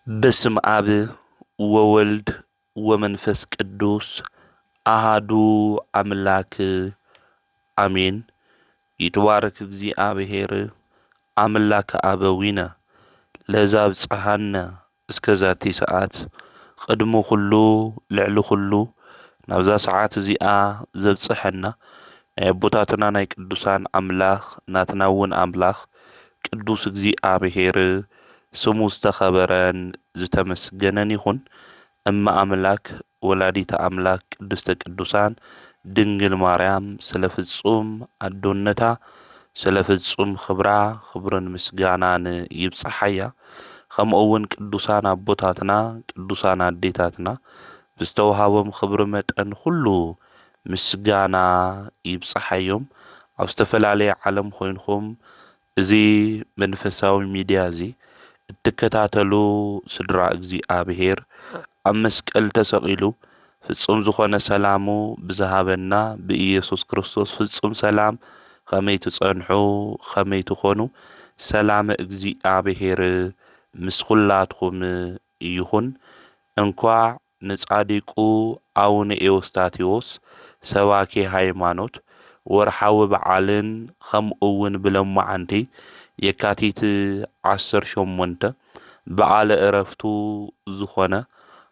በስም አብ ወወልድ ወመንፈስ ቅዱስ አሃዱ አምላክ አሜን። ይትባረክ እግዚአብሔር አምላከ አበዊነ ለዘብጽሐነ እስከዛቲ ሰዓት ቅድሞ ኩሉ ልዕሊ ኩሉ ናብዛ ሰዓት እዚኣ ዘብጽሐና ናይ አቦታትና ናይ ቅዱሳን አምላኽ ናትና እውን አምላኽ ቅዱስ እግዚአብሔር ስሙ ዝተኸበረን ዝተመስገነን ይኹን። እማ አምላክ ወላዲተ አምላክ ቅድስተ ቅዱሳን ድንግል ማርያም ስለ ፍጹም አዶነታ ስለ ፍጹም ክብራ ክብርን ምስጋናን ይብጽሐያ። ከምኡ እውን ቅዱሳን አቦታትና ቅዱሳን አዴታትና ብዝተውሃቦም ክብሪ መጠን ኩሉ ምስጋና ይብጽሐዮም። ኣብ ዝተፈላለየ ዓለም ኮይንኩም እዚ መንፈሳዊ ሚድያ እዚ እትከታተሉ ስድራ እግዚአብሔር ኣብ መስቀል ተሰቂሉ ፍጹም ዝኾነ ሰላሙ ብዝሃበና ብኢየሱስ ክርስቶስ ፍጹም ሰላም ከመይ ትጸንሑ ከመይ ትኾኑ ሰላም እግዚአብሔር ምስ ኩላትኩም ይኹን። እንኳዕ ንጻዲቁ አቡነ ኤዎስጣቴዎስ ሰባኬ ሃይማኖት ወርሓዊ በዓልን ከምኡ እውን ብሎማዓንቲ የካቲት 18 በዓለ ዕረፍቱ ዝኾነ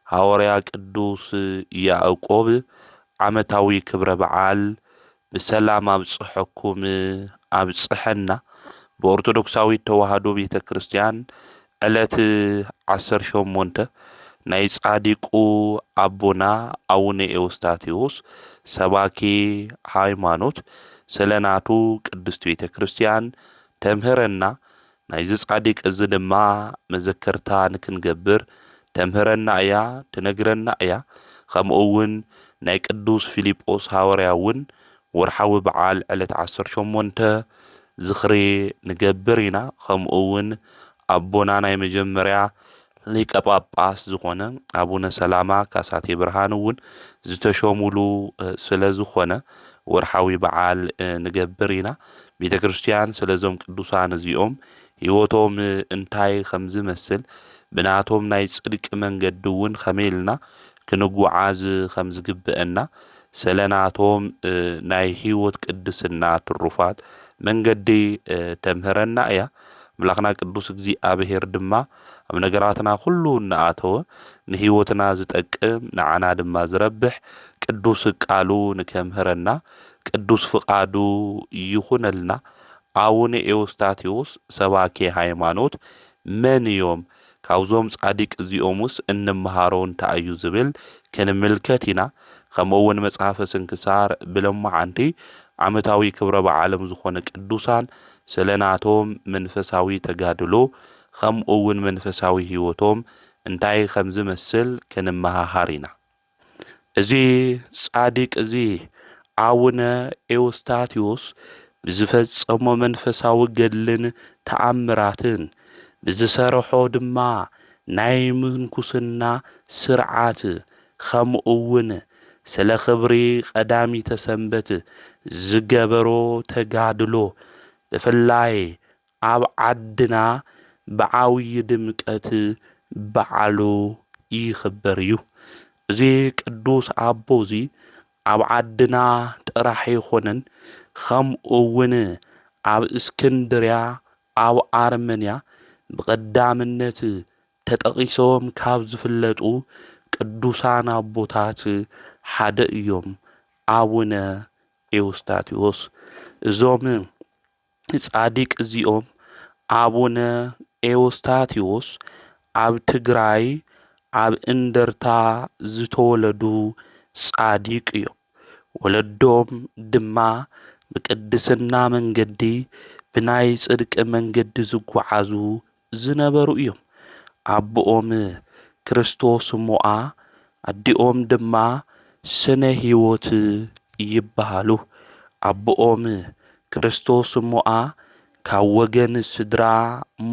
ሐዋርያ ቅዱስ ያዕቆብ ዓመታዊ ክብረ በዓል ብሰላም አብጽሐኩም አብጽሐና። በኦርቶዶክሳዊት ተዋህዶ ቤተ ክርስቲያን ዕለት 18 ናይ ጻዲቁ አቦና አቡነ ኤዎስጣቴዎስ ሰባኬ ሃይማኖት ስለናቱ ቅድስት ቤተ ክርስቲያን ተምህረና። ናይዚ ጻዲቅ እዚ ድማ መዘከርታ ንክንገብር ተምህረና እያ ትነግረና እያ። ከምኡ እውን ናይ ቅዱስ ፊልጶስ ሐዋርያ እውን ወርሓዊ በዓል ዕለት 18 ዝኽሪ ንገብር ኢና። ከምኡ እውን አቦና ናይ መጀመርያ ሊቀ ጳጳስ ዝኾነ አቡነ ሰላማ ካሳቴ ብርሃን እውን ዝተሾሙሉ ስለ ዝኾነ ወርሓዊ በዓል ንገብር ኢና። ቤተ ክርስቲያን ስለዞም ቅዱሳን እዚኦም ህይወቶም እንታይ ከም ዝመስል ብናቶም ናይ ጽድቂ መንገዲ እውን ከመይልና ክንጓዓዝ ከም ዝግብአና ስለናቶም ናይ ህይወት ቅድስና ትሩፋት መንገዲ ተምህረና እያ። አምላኽና ቅዱስ እግዚአብሔር ድማ ኣብ ነገራትና ኩሉ እናኣተወ ንህይወትና ዝጠቅም ንዓና ድማ ዝረብሕ ቅዱስ ቃሉ ንከምህረና ቅዱስ ፍቃዱ ይኹነልና። አቡነ ኤዎስጣቴዎስ ሰባኬ ሃይማኖት መን እዮም? ካብዞም ጻዲቅ እዚኦምስ እንመሃሮ እንታይ እዩ ዝብል ክንምልከት ኢና። ከምኡ እውን መጽሓፈ ስንክሳር ብሎማዓንቲ ዓመታዊ ክብረ በዓሎም ዝኾነ ቅዱሳን ስለናቶም መንፈሳዊ ተጋድሎ ከምኡ እውን መንፈሳዊ ህይወቶም እንታይ ከም ዝመስል ክንመሃሃር ኢና። እዚ ጻዲቅ እዚ አቡነ ኤዎስጣቴዎስ ብዝፈጸሞ መንፈሳዊ ገድልን ተአምራትን ብዝሰርሖ ድማ ናይ ምንኩስና ስርዓት ከምኡ እውን ስለ ክብሪ ቀዳሚተ ሰንበት ዝገበሮ ተጋድሎ ብፍላይ ኣብ ዓድና ብዓብዪ ድምቀት በዓሉ ይኽበር እዩ። እዚ ቅዱስ አቦ እዚ ኣብ ዓድና ጥራሕ ይኾነን ከምኡ እውን ኣብ እስክንድርያ ኣብ አርመንያ ብቀዳምነት ተጠቂሶም ካብ ዝፍለጡ ቅዱሳን አቦታት ሓደ እዮም አቡነ ኤዎስጣቴዎስ። እዞም ጻዲቅ እዚኦም አቡነ ኤዎስጣቴዎስ ኣብ ትግራይ ኣብ እንደርታ ዝተወለዱ ጻዲቅ እዮም። ወለዶም ድማ ብቅድስና መንገዲ ብናይ ጽድቂ መንገዲ ዝጓዓዙ ዝነበሩ እዮም። አቦኦም ክርስቶስ ሞዓ ኣዲኦም ድማ ስነ ህይወት ይበሃሉ። አቦኦም ክርስቶስ ሞዓ ካብ ወገን ስድራ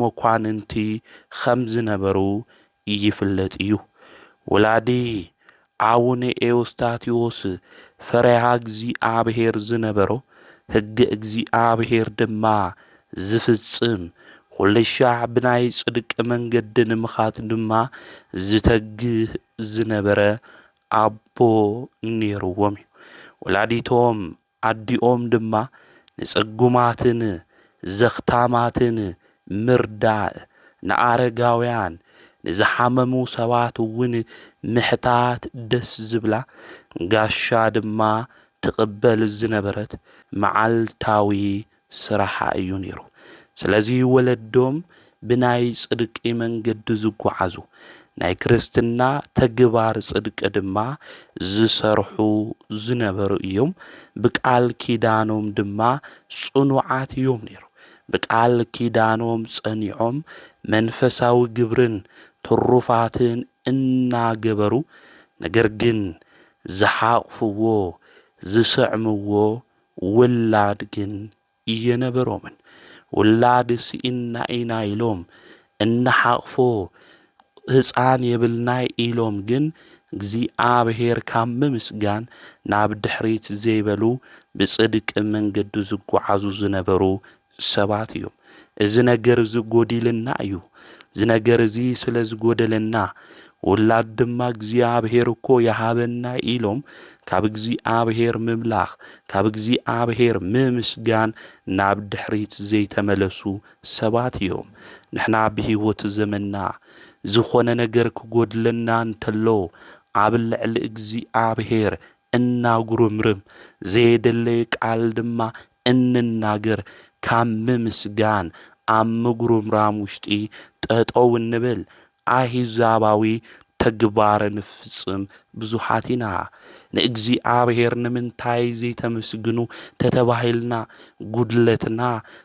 መኳንንቲ ከም ዝነበሩ ይፍለጥ እዩ። ወላዲ አቡነ ኤዎስጣቴዎስ ፈሪሃ እግዚአብሔር ዝነበሮ ሕጊ እግዚአብሔር ድማ ዝፍጽም ኩልሻዕ ብናይ ጽድቂ መንገዲ ንምኻት ድማ ዝተግህ ዝነበረ ኣቦ ነይርዎም እዩ። ወላዲቶም ኣዲኦም ድማ ንጽጉማትን ዘኽታማትን ምርዳእ ንኣረጋውያን ንዝሓመሙ ሰባት እውን ምሕታት ደስ ዝብላ ጋሻ ድማ ትቕበል ዝነበረት መዓልታዊ ስራሓ እዩ ነይሩ። ስለዚ ወለዶም ብናይ ጽድቂ መንገዲ ዝጓዓዙ ናይ ክርስትና ተግባር ጽድቂ ድማ ዝሰርሑ ዝነበሩ እዮም። ብቃል ኪዳኖም ድማ ጽኑዓት እዮም ነይሩ። ብቃል ኪዳኖም ጸኒዖም መንፈሳዊ ግብርን ትሩፋትን እናገበሩ ነገር ግን ዝሓቕፍዎ ዝስዕምዎ ውላድ ግን እየነበሮምን። ውላድ ስኢና ኢና ኢሎም እናሓቕፎ ሕፃን የብልናይ ኢሎም ግን እግዚኣብሔር ካብ ምምስጋን ናብ ድሕሪት ዘይበሉ ብጽድቂ መንገዲ ዝጓዓዙ ዝነበሩ ሰባት እዮም። እዚ ነገር ዝጐዲልና እዩ። እዚ ነገር እዚ ስለ ዝጐደለና ውላድ ድማ እግዚኣብሔር እኮ ይሃበና ኢሎም ካብ እግዚኣብሔር ምምላኽ ካብ እግዚኣብሔር ምምስጋን ናብ ድሕሪት ዘይተመለሱ ሰባት እዮም። ንሕና ብሂወት ዘመንና ዝኾነ ነገር ክጐድለና እንተሎ ኣብ ልዕሊ እግዚኣብሔር እናጉርምርም ዘየደለየ ቃል ድማ እንናገር ካብ ምምስጋን ኣብ ምጉርምራም ውሽጢ ጠጠው እንብል ኣሂዛባዊ ተግባር ንፍጽም ብዙሓት ኢና። ንእግዚኣብሔር ንምንታይ ዘይተመስግኑ ተተባሂልና ጉድለትና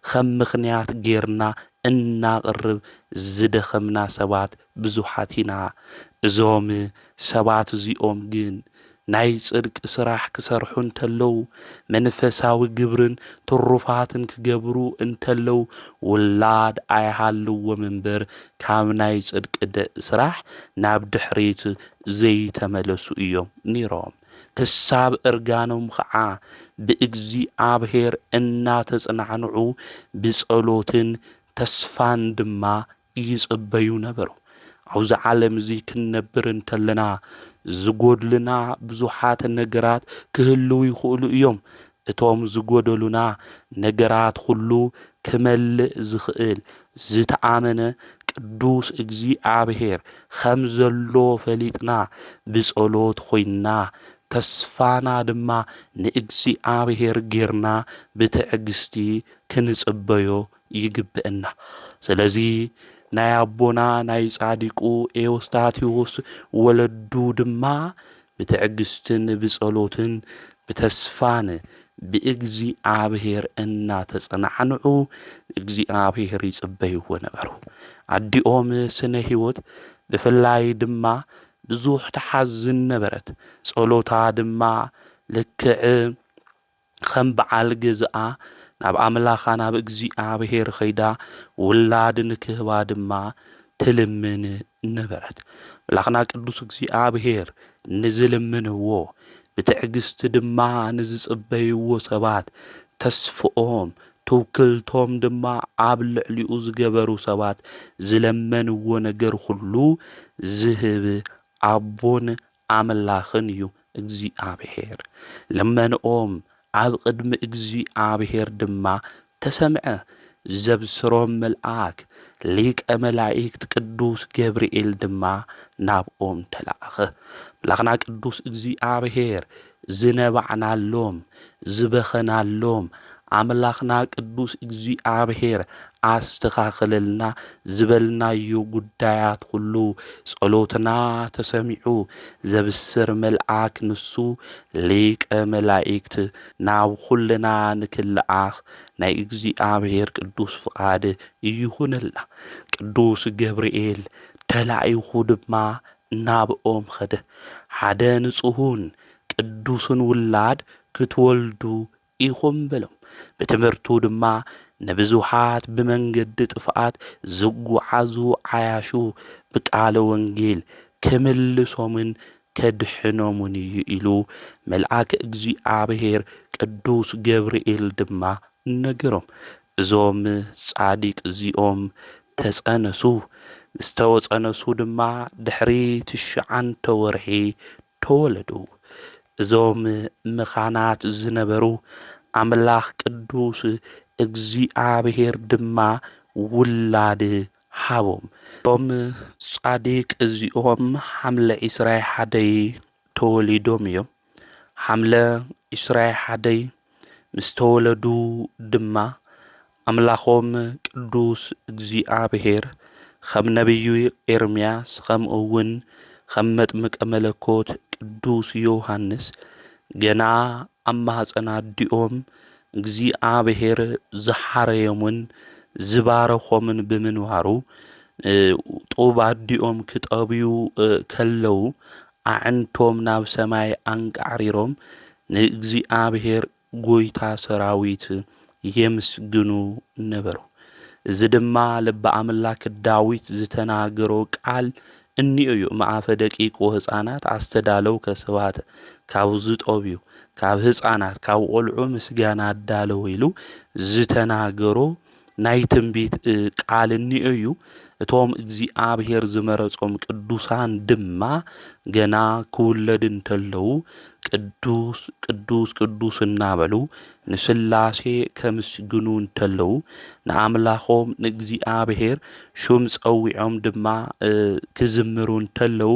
ከም ምኽንያት ጌርና እናቕርብ ዝደኸምና ሰባት ብዙሓት ኢና። እዞም ሰባት እዚኦም ግን ናይ ጽድቂ ስራሕ ክሰርሑ እንተለዉ መንፈሳዊ ግብርን ትሩፋትን ክገብሩ እንተለዉ ውላድ ኣይሃልዎም እምበር ካብ ናይ ጽድቂ ስራሕ ናብ ድሕሪት ዘይተመለሱ እዮም ነይሮም። ክሳብ እርጋኖም ከዓ ብእግዚኣብሔር እናተጽናዕንዑ ብጸሎትን ተስፋን ድማ ይጽበዩ ነበሩ። ኣብዚ ዓለም እዚ ክንነብር እንተለና ዝጐድልና ብዙሓት ነገራት ክህልው ይኽእሉ እዮም። እቶም ዝጐደሉና ነገራት ኩሉ ክመልእ ዝኽእል ዝተኣመነ ቅዱስ እግዚኣብሔር ከም ዘሎ ፈሊጥና ብጸሎት ኾይንና ተስፋና ድማ ንእግዚኣብሔር ጌርና ብትዕግስቲ ክንጽበዮ ይግብአና። ስለዚ ናይ ኣቦና ናይ ጻዲቁ ኤዎስጣቴዎስ ወለዱ ድማ ብትዕግስትን ብጸሎትን ብተስፋን ብእግዚኣብሔር እናተጸናዕንዑ እግዚኣብሔር ይጽበይዎ ነበሩ። ኣዲኦም ስነ ሕይወት ብፍላይ ድማ ብዙሕ ተሓዝን ነበረት። ጸሎታ ድማ ልክዕ ከም በዓል ገዝኣ ናብ ኣምላኻ ናብ እግዚኣብሔር ኸይዳ ውላድ ንክህባ ድማ ትልምን ነበረት። ኣምላኽና ቅዱስ እግዚኣብሔር ንዝልምንዎ ብትዕግስቲ ድማ ንዝጽበይዎ ሰባት ተስፍኦም ትውክልቶም ድማ ኣብ ልዕሊኡ ዝገበሩ ሰባት ዝለመንዎ ነገር ሁሉ ዝህብ ኣቦን ኣምላኽን እዩ እግዚኣብሔር። ለመንኦም ኣብ ቅድሚ እግዚኣብሔር ድማ ተሰምዐ። ዘብስሮም መልአክ ሊቀ መላእክት ቅዱስ ገብርኤል ድማ ናብኦም ተላእኸ። ኣምላኽና ቅዱስ እግዚኣብሔር ዝነባዕናሎም ዝበኸናሎም ኣምላኽና ቅዱስ እግዚኣብሔር ኣስተኻኽለልና ዝበልናዮ ጉዳያት ሁሉ ጸሎትና ተሰሚዑ ዘብስር መልአክ ንሱ ሊቀ መላእክት ናብ ኩልና ንክልኣኽ ናይ እግዚኣብሔር ቅዱስ ፍቓድ ይኹነልና። ቅዱስ ገብርኤል ተላኢኹ ድማ ናብኦም ኸደ። ሓደ ንጹሑን ቅዱስን ውላድ ክትወልዱ ኢኹም በሎም። ብትምህርቱ ድማ ንብዙሓት ብመንገዲ ጥፍኣት ዝጓዓዙ ዓያሹ ብቃለ ወንጌል ክምልሶምን ከድሕኖምን እዩ ኢሉ መልአክ እግዚኣብሔር ቅዱስ ገብርኤል ድማ ነገሮም። እዞም ጻዲቅ እዚኦም ተጸነሱ ዝተወጸነሱ ድማ ድሕሪ 9 ወርሒ ተወለዱ። እዞም ምኻናት ዝነበሩ ኣምላኽ ቅዱስ እግዚኣብሔር ድማ ውላድ ሃቦም። እዞም ጻዲቅ እዚኦም ሓምለ 21 ተወሊዶም እዮም። ሓምለ 21 ምስ ተወለዱ ድማ ኣምላኾም ቅዱስ እግዚኣብሔር ከም ነቢዩ ኤርምያስ ከምኡውን ከም መጥምቀ መለኮት ቅዱስ ዮሃንስ ገና ኣብ ማህፀን ኣዲኦም እግዚኣብሔር ዝሓረዮምን ዝባረኾምን ብምንባሩ ጡብ ኣዲኦም ክጠብዩ ከለዉ ኣዕንቶም ናብ ሰማይ አንቃዕሪሮም ንእግዚኣብሔር ጎይታ ሰራዊት የምስግኑ ነበሩ። እዚ ድማ ልበ ኣምላክ ዳዊት ዝተናገሮ ቃል እኒኦ እዩ። መዓፈ ደቂቁ ህፃናት ኣስተዳለው ከስባት ካብ ዝጠብዩ ካብ ህፃናት ካብ ቆልዑ ምስጋና ኣዳለው ኢሉ ዝተናገሮ ናይ ትንቢት ቃል እኒኦ እዩ። እቶም እግዚኣብሔር ዝመረጾም ቅዱሳን ድማ ገና ክውለድ እንተለው ቅዱስ ቅዱስ ቅዱስ እናበሉ ንስላሴ ከምስግኑ እንተለው ንኣምላኾም ንእግዚኣብሔር ሹም ፀዊዖም ድማ ክዝምሩ እንተለው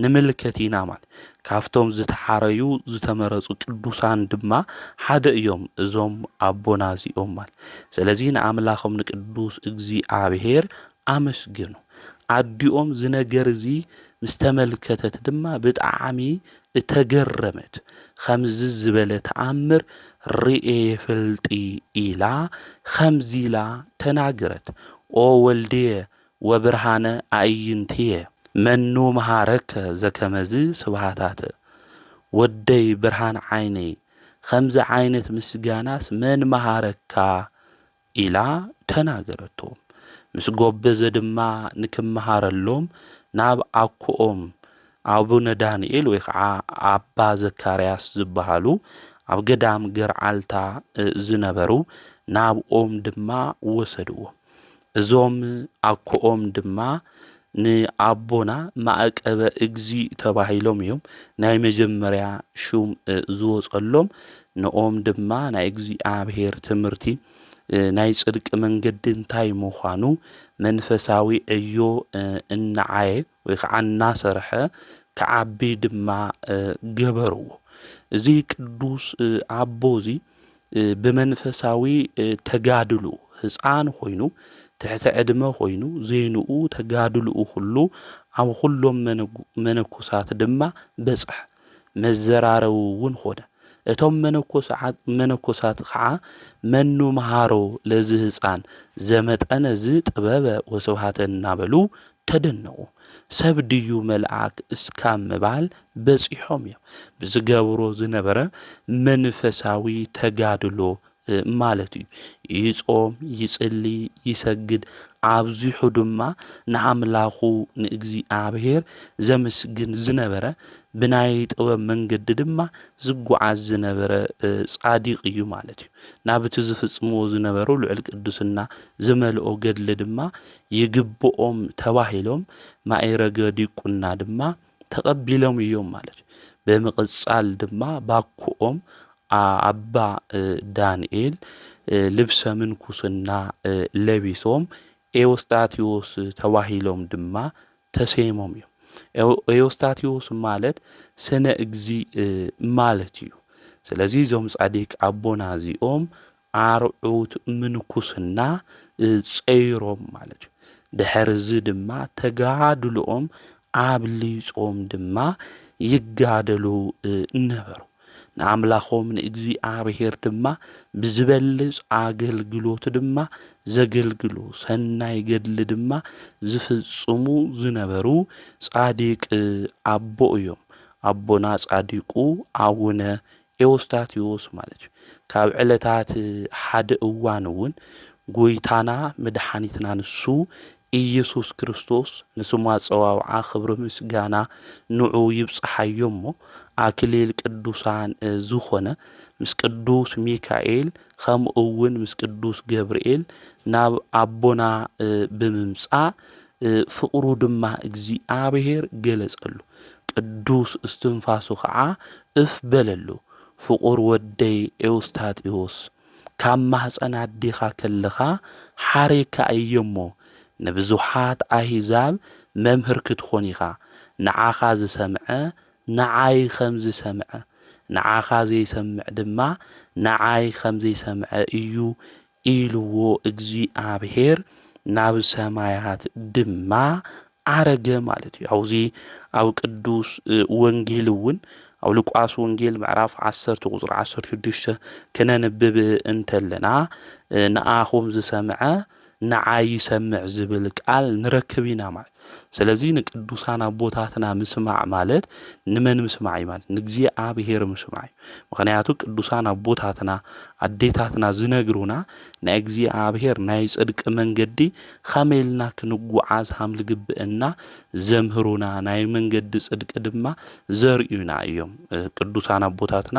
ንምልከት ኢና ማለት። ካብቶም ዝተሓረዩ ዝተመረጹ ቅዱሳን ድማ ሓደ እዮም እዞም ኣቦና እዚኦም ማለት። ስለዚ ንኣምላኾም ንቅዱስ እግዚኣብሔር ኣመስግኑ። ኣዲኦም ዝነገር እዚ ምስ ተመልከተት ድማ ብጣዕሚ ተገረመት። ከምዚ ዝበለ ተኣምር ርኤ የፈልጢ ኢላ ከምዚ ኢላ ተናገረት። ኦ ወልድየ ወብርሃነ ኣዕይንትየ መኑ መሃረከ ዘከመዝ ስብሃታተ ወደይ ብርሃን ዓይነይ ከምዚ ዓይነት ምስጋናስ መን መሃረካ ኢላ ተናገረቶም። ምስ ጎበዘ ድማ ንክመሃረሎም ናብ ኣኩኦም ኣቡነ ዳንኤል ወይ ከዓ ኣባ ዘካርያስ ዝበሃሉ ኣብ ገዳም ገርዓልታ ዝነበሩ ናብኦም ድማ ወሰድዎ። እዞም ኣኩኦም ድማ ንኣቦና ማዕቀበ እግዚእ ተባሂሎም እዮም ናይ መጀመርያ ሹም ዝወጸሎም። ንኦም ድማ ናይ እግዚኣብሔር ትምህርቲ ናይ ጽድቂ መንገዲ እንታይ ምዃኑ መንፈሳዊ ዕዮ እናዓየ ወይ ከዓ እናሰርሐ ከዓቢ ድማ ገበርዎ። እዚ ቅዱስ ኣቦ እዚ ብመንፈሳዊ ተጋድሉ ህፃን ኮይኑ ትሕቲ ዕድመ ኮይኑ ዘይንኡ ተጋድልኡ ሁሉ ኣብ ኩሎም መነኮሳት ድማ በጽሕ መዘራረቡ እውን ኾነ። እቶም መነኮሳት ከዓ መኑ መሃሮ ለዚ ህፃን ዘመጠነ ዝ ጥበበ ወስብሃተ እናበሉ ተደነቁ። ሰብ ድዩ መልአክ እስካብ ምባል በፂሖም እዮም። ብዝገብሮ ዝነበረ መንፈሳዊ ተጋድሎ ማለት እዩ። ይጾም ይጽሊ ይሰግድ ኣብዚሑ ድማ ንኣምላኹ ንእግዚኣብሔር ዘመስግን ዝነበረ ብናይ ጥበብ መንገዲ ድማ ዝጓዓዝ ዝነበረ ጻዲቕ እዩ ማለት እዩ። ናብቲ ዝፍጽምዎ ዝነበሩ ልዕል ቅዱስና ዝመልኦ ገድሊ ድማ ይግብኦም ተባሂሎም ማዕረገ ዲቁና ድማ ተቐቢሎም እዮም ማለት እዩ። ብምቕጻል ድማ ባኩኦም ኣባ ዳንኤል ልብሰ ምንኩስና ለቢሶም ኤዎስጣቴዎስ ተባሂሎም ድማ ተሰይሞም እዮም። ኤዎስጣቴዎስ ማለት ስነ እግዚእ ማለት እዩ። ስለዚ እዞም ጻዲቅ ኣቦና እዚኦም ኣርዑት ምንኩስና ጸይሮም ማለት እዩ። ድሕርዚ ድማ ተጋድልኦም ኣብሊጾም ድማ ይጋደሉ ነበሩ። ንኣምላኾም ንእግዚኣብሔር ድማ ብዝበልጽ ኣገልግሎት ድማ ዘገልግሉ ሰናይ ገድሊ ድማ ዝፍጽሙ ዝነበሩ ጻዲቅ ኣቦ እዮም። ኣቦና ጻዲቁ ኣቡነ ኤዎስጣቴዎስ ማለት እዩ። ካብ ዕለታት ሓደ እዋን እውን ጎይታና መድኃኒትና ንሱ ኢየሱስ ክርስቶስ ንስሙ አጸዋውዓ ክብሪ ምስጋና ንዑ ይብጽሐዮሞ አክሊል ቅዱሳን ዝኾነ ምስ ቅዱስ ሚካኤል ከምኡ እውን ምስ ቅዱስ ገብርኤል ናብ አቦና ብምምጻእ ፍቅሩ ድማ እግዚአብሔር ገለጸሉ ቅዱስ እስትንፋሱ ከዓ እፍ በለሉ ፍቁር ወደይ ኤውስታቴዎስ ካብ ማህፀን አዲኻ ከለኻ ሓሬካ እየሞ ንብዙሓት አሕዛብ መምህር ክትኾን ኢኻ ንዓኻ ዝሰምዐ ንዓይ ከም ዝሰምዐ ንዓኻ ዘይሰምዕ ድማ ንዓይ ከም ዘይሰምዐ እዩ ኢልዎ እግዚአብሔር ናብ ሰማያት ድማ አረገ ማለት እዩ። አውዚ ኣብ ቅዱስ ወንጌል እውን ኣብ ሉቃስ ወንጌል ምዕራፍ 10 ቁጥሪ 16 ክነንብብ እንተለና ንኣኹም ዝሰምዐ ንዓይ ይሰምዕ ዝብል ቃል ንረክብ ኢና ማለት። ስለዚ ንቅዱሳን አቦታትና ምስማዕ ማለት ንመን ምስማዕ እዩ ማለት ንእግዚአብሔር ምስማዕ እዩ። ምክንያቱ ቅዱሳን አቦታትና አዴታትና ዝነግሩና ናይ እግዚአብሔር ናይ ጽድቂ መንገዲ ከመይልና ክንጓዓዝ ከም ዝግብአና ዘምህሩና ናይ መንገዲ ጽድቂ ድማ ዘርእዩና እዮም። ቅዱሳን አቦታትና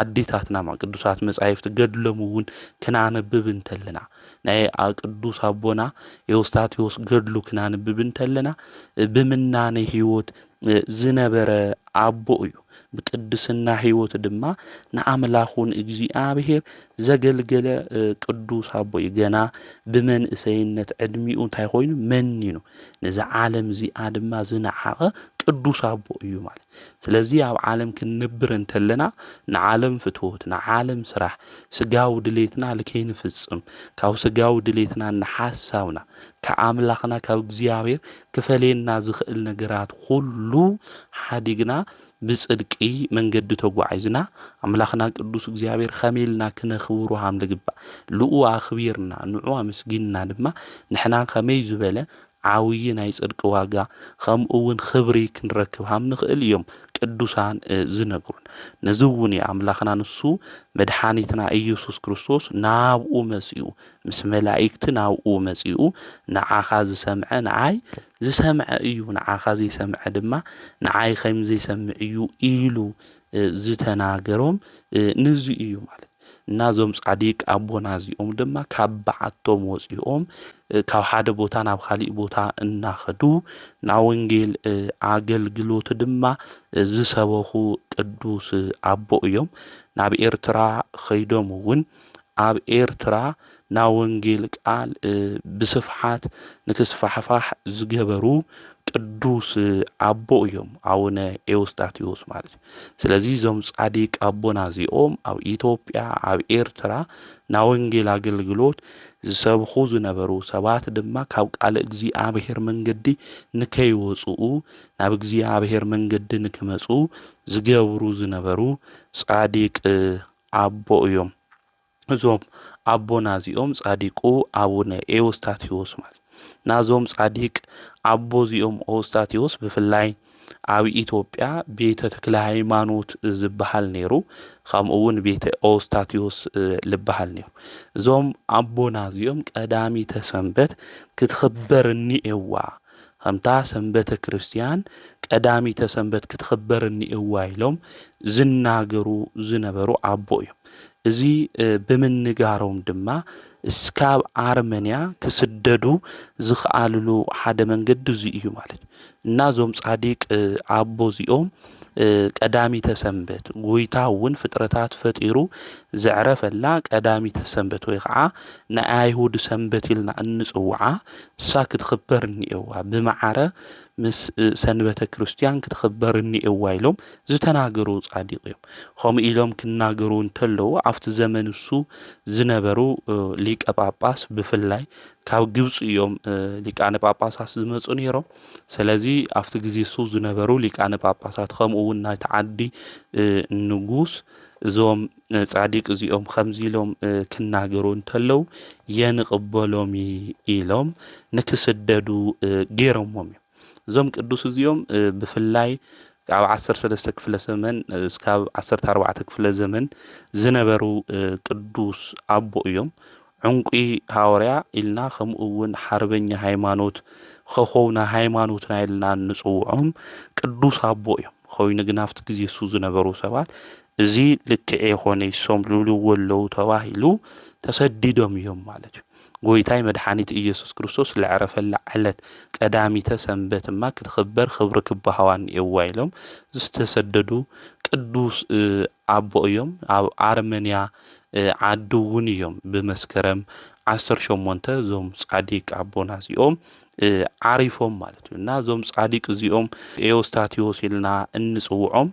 አዴታትና ቅዱሳት መጻሕፍቲ ገድሎም እውን ክናነብብ እንተለና ናይ ቅዱስ አቦና ኤዎስጣቴዎስ ገድሉ ክናነብብ እንተለና ብምናኔ ህይወት ዝነበረ አቦ እዩ። ብቅድስና ህይወት ድማ ንአምላኹን እግዚአብሔር ዘገልገለ ቅዱስ አቦ እዩ። ገና ብመንእሰይነት ዕድሚኡ እንታይ ኮይኑ መኒኑ ነዚ ዓለም እዚኣ ድማ ዝነዓቐ ቅዱስ አቦ እዩ ማለት። ስለዚ ኣብ ዓለም ክንነብር እንተለና ንዓለም ፍትወት ንዓለም ስራሕ ስጋዊ ድሌትና ልከይንፍጽም ካብ ስጋዊ ድሌትና ንሓሳብና ከአምላኽና ካብ እግዚአብሔር ክፈለየና ዝኽእል ነገራት ሁሉ ሓዲግና ብጽድቂ መንገዲ ተጓዒዝና አምላኽና ቅዱስ እግዚአብሔር ከመይልና ክነኽብሮ ሃም ልግባእ ልኡ አኽቢርና ንዑ አመስጊንና ድማ ንሕና ከመይ ዝበለ ዓብይ ናይ ጽድቂ ዋጋ ከምኡ እውን ክብሪ ክንረክብ ሃም ንኽእል እዮም ቅዱሳን ዝነግሩን። ነዚ እውን አምላኽና ንሱ መድሓኒትና ኢየሱስ ክርስቶስ ናብኡ መጺኡ ምስ መላእክቲ ናብኡ መጺኡ ንዓኻ ዝሰምዐ ንዓይ ዝሰምዐ እዩ ንዓኻ ዘይሰምዐ ድማ ንዓይ ከም ዘይሰምዕ እዩ ኢሉ ዝተናገሮም ንዚ እዩ ማለት። እና ዞም ጻዲቅ አቦና እዚኦም ድማ ካብ በዓቶም ወፂኦም ካብ ሓደ ቦታ ናብ ካሊእ ቦታ እናኸዱ ናብ ወንጌል አገልግሎት ድማ ዝሰበኹ ቅዱስ አቦ እዮም። ናብ ኤርትራ ኸይዶም እውን ኣብ ኤርትራ ናብ ወንጌል ቃል ብስፍሓት ንክስፋሕፋሕ ዝገበሩ ቅዱስ አቦ እዮም አቡነ ኤዎስጣቴዎስ ማለት። ስለዚ ዞም ጻዲቅ አቦና እዚኦም ኣብ ኢትዮጵያ ኣብ ኤርትራ ናብ ወንጌል አገልግሎት ዝሰብኹ ዝነበሩ ሰባት ድማ ካብ ቃል እግዚአብሔር መንገዲ ንከይወጽኡ ናብ እግዚአብሔር መንገዲ ንክመጹ ዝገብሩ ዝነበሩ ጻዲቅ አቦ እዮም። እዞም አቦና እዚኦም ጻዲቁ አቡነ ኤዎስጣቴዎስ ማለት ናዞም ጻዲቅ አቦ እዚኦም ኤዎስጣቴዎስ ብፍላይ ኣብ ኢትዮጵያ ቤተ ተክለ ሃይማኖት ዝበሃል ነይሩ ከምኡ እውን ቤተ ኤዎስጣቴዎስ ዝበሃል ነይሩ። እዞም አቦና እዚኦም ቀዳሚተ ሰንበት ክትኽበር እኒኤዋ ከምታ ሰንበተ ክርስቲያን ቀዳሚተ ሰንበት ክትኽበር እኒኤዋ ኢሎም ዝናገሩ ዝነበሩ አቦ እዮም። እዚ ብምንጋሮም ድማ እስካብ አርመንያ ክስደዱ ዝኽኣልሉ ሓደ መንገዲ እዚ እዩ ማለት እዩ። እና ዞም ጻዲቅ አቦ እዚኦም ቀዳሚተ ሰንበት ጎይታ እውን ፍጥረታት ፈጢሩ ዘዕረፈላ ቀዳሚተ ሰንበት ወይ ከዓ ናይ አይሁድ ሰንበት ኢልና እንጽውዓ እሳ ክትኽበር እኒኤዋ ብማዕረ ምስ ሰንበተ ክርስቲያን ክትኽበር እኒኤዋ ኢሎም ዝተናገሩ ጻዲቅ እዮም። ከምኡ ኢሎም ክናገሩ እንተለዉ ኣብቲ ዘመን እሱ ዝነበሩ ሊቀ ጳጳስ ብፍላይ ካብ ግብጽ እዮም ሊቃነ ጳጳሳት ዝመጹ ነይሮም። ስለዚ ኣብቲ ግዜ እሱ ዝነበሩ ሊቃነ ጳጳሳት ከምኡ እውን ናይ ተዓዲ ንጉስ እዞም ጻዲቅ እዚኦም ከምዚ ኢሎም ክናገሩ እንተለዉ የንቕበሎም ኢሎም ንክስደዱ ገይሮሞም እዮም። እዞም ቅዱስ እዚኦም ብፍላይ ካብ 13 ክፍለ ዘመን እስካብ 14 ክፍለ ዘመን ዝነበሩ ቅዱስ አቦ እዮም። ዕንቂ ሃዋርያ ኢልና ከምኡ እውን ሓርበኛ ሃይማኖት ኸኾውና ሃይማኖትና ኢልና ንጽውዖም ቅዱስ ኣቦ እዮም። ኮይኑ ግን ኣብቲ ግዜ እሱ ዝነበሩ ሰባት እዚ ልክዕ የኾነ ይሶም ልብልዎ ኣለዉ ተባሂሉ ተሰዲዶም እዮም ማለት እዩ። ጎይታይ መድሓኒት ኢየሱስ ክርስቶስ ዝዕረፈላ ዕለት ቀዳሚተ ሰንበት እማ ክትኽበር ክብሪ ክበሃዋ እኒአዋ ኢሎም ዝተሰደዱ ቅዱስ ኣቦ እዮም። ኣብ ኣርመንያ ዓዲ እውን እዮም ብመስከረም 18 እዞም ጻዲቅ ኣቦና እዚኦም ዓሪፎም ማለት እዩ። እና እዞም ጻዲቅ እዚኦም ኤዎስታቴዎስ ኢልና እንጽውዖም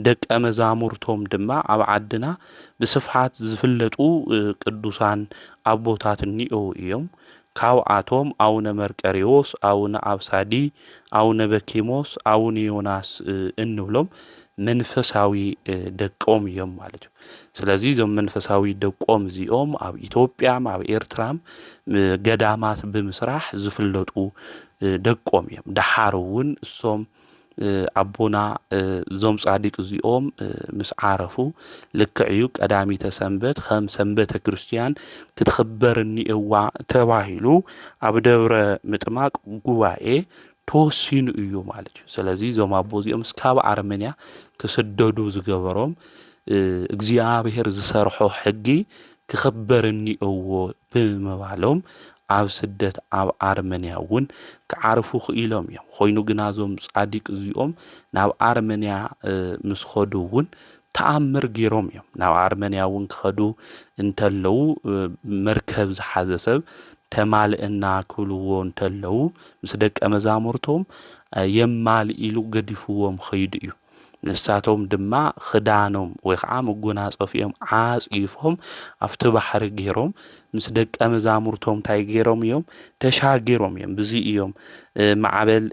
ደቀ መዛሙርቶም ድማ ኣብ ዓድና ብስፍሓት ዝፍለጡ ቅዱሳን ኣቦታት እኒአው እዮም። ካብኣቶም ኣቡነ መርቆሬዎስ፣ ኣቡነ አብሳዲ፣ ኣቡነ በኪሞስ፣ ኣቡነ ዮናስ እንብሎም መንፈሳዊ ደቆም እዮም ማለት እዩ። ስለዚ እዞም መንፈሳዊ ደቆም እዚኦም ኣብ ኢትዮጵያም ኣብ ኤርትራም ገዳማት ብምስራሕ ዝፍለጡ ደቆም እዮም። ደሓር እውን እሶም ኣቦና እዞም ጻዲቅ እዚኦም ምስ ዓረፉ ልክዕ እዩ ቀዳሚተ ሰንበት ከም ሰንበተ ክርስቲያን ክትኽበር እኒአዋ ተባሂሉ ኣብ ደብረ ምጥማቅ ጉባኤ ተወሲኑ እዩ ማለት እዩ። ስለዚ እዞም ኣቦ እዚኦም እስካብ ኣርመንያ ክስደዱ ዝገበሮም እግዚኣብሔር ዝሰርሖ ሕጊ ክኽበር እኒአዎ ብምባሎም ኣብ ስደት ኣብ ኣርመንያ እውን ክዓርፉ ክኢሎም እዮም። ኮይኑ ግና እዞም ጻዲቅ እዚኦም ናብ ኣርመንያ ምስ ኸዱ እውን ተኣምር ገይሮም እዮም። ናብ ኣርመንያ እውን ክኸዱ እንተለዉ መርከብ ዝሓዘ ሰብ ተማልእና ክብልዎ እንተለዉ ምስ ደቀ መዛሙርቶም የማል ኢሉ ገዲፍዎም ኸይዱ እዩ። ንሳቶም ድማ ክዳኖም ወይ ከዓ መጎናጸፊኦም ዓጺፎም ኣብቲ ባሕሪ ገይሮም ምስ ደቀ መዛሙርቶም እንታይ ገይሮም እዮም ተሻጊሮም እዮም። በዚ እዮም ማዕበል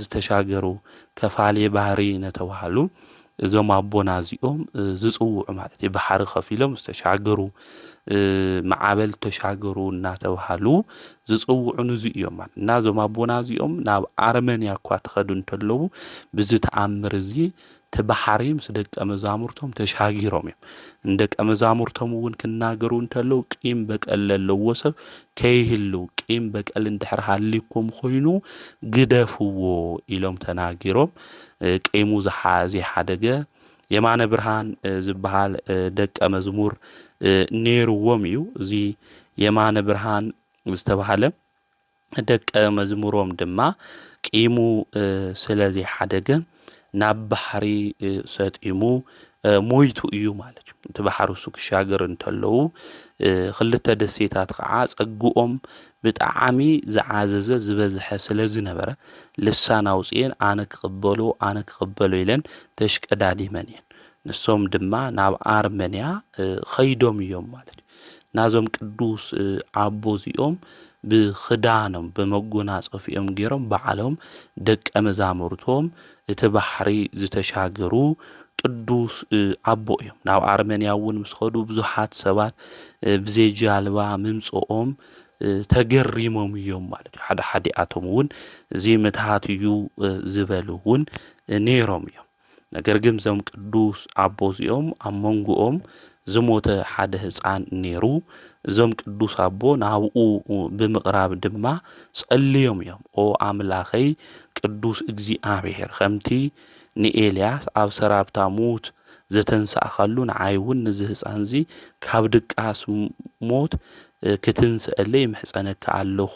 ዝተሻገሩ ከፋልየ ባህሪ ነተባሃሉ እዞም ኣቦና እዚኦም ዝጽውዑ ማለት እዩ። ባሕሪ ከፊሎም ዝተሻገሩ ማዕበል ተሻገሩ እናተባሃሉ ዝጽውዑ ንዙ እዮም ማለት እና እዞም ኣቦና እዚኦም ናብ ኣርመንያ እኳ ትኸዱ እንተለዉ ብዚ ተኣምር እዚ ተባሕሪ ምስ ደቀ መዛሙርቶም ተሻጊሮም እዮም። እንደቀ መዛሙርቶም እውን ክናገሩ እንተለዉ ቂም በቀል ለለዎ ሰብ ከይህልው ቂም በቀል እንድሕር ሃሊኩም ኮይኑ ግደፍዎ ኢሎም ተናጊሮም ቂሙ ዘይሓደገ የማነ ብርሃን ዝበሃል ደቀ መዝሙር ነይርዎም እዩ። እዚ የማነ ብርሃን ዝተባሃለ ደቀ መዝሙሮም ድማ ቂሙ ስለዘይሓደገ ናብ ባሕሪ ሰጢሙ ሞይቱ እዩ ማለት እዩ። እቲ ባሕሪ እሱ ክሻገር እንተለዉ ክልተ ደሴታት ከዓ ጸጉኦም ብጣዕሚ ዝዓዘዘ ዝበዝሐ ስለ ዝነበረ ልሳን ኣውፅአን ኣነ ክቕበሎ ኢለን ተሽቀዳዲመን እየን። ንሶም ድማ ናብ ኣርመንያ ኸይዶም እዮም ማለት እዩ። ናዞም ቅዱስ ኣቦ እዚኦም ብኽዳኖም ብመጎናጸፊኦም ገይሮም ባዕሎም ደቀ መዛሙርቶም እቲ ባሕሪ ዝተሻገሩ ቅዱስ ኣቦ እዮም። ናብ ኣርመንያ እውን ምስ ኸዱ ብዙሓት ሰባት ብዘይ ጃልባ ምምጽኦም ተገሪሞም እዮም ማለት እዩ። ሓደ ሓዲኣቶም እውን እዚ ምትሃት እዩ ዝበሉ እውን ነይሮም እዮም። ነገር ግን እዞም ቅዱስ ኣቦ እዚኦም ኣብ መንጎኦም ዝሞተ ሓደ ህፃን ነይሩ። እዞም ቅዱስ ኣቦ ናብኡ ብምቕራብ ድማ ጸልዮም እዮም ኦ ኣምላኸይ ቅዱስ እግዚኣብሔር ከምቲ ንኤልያስ ኣብ ሰራብታ ሙት ዘተንሳእኻሉ ንዓይ እውን ነዚ ህፃን እዚ ካብ ድቃስ ሞት ክትንስአለይ ምሕፀነካ ኣለኹ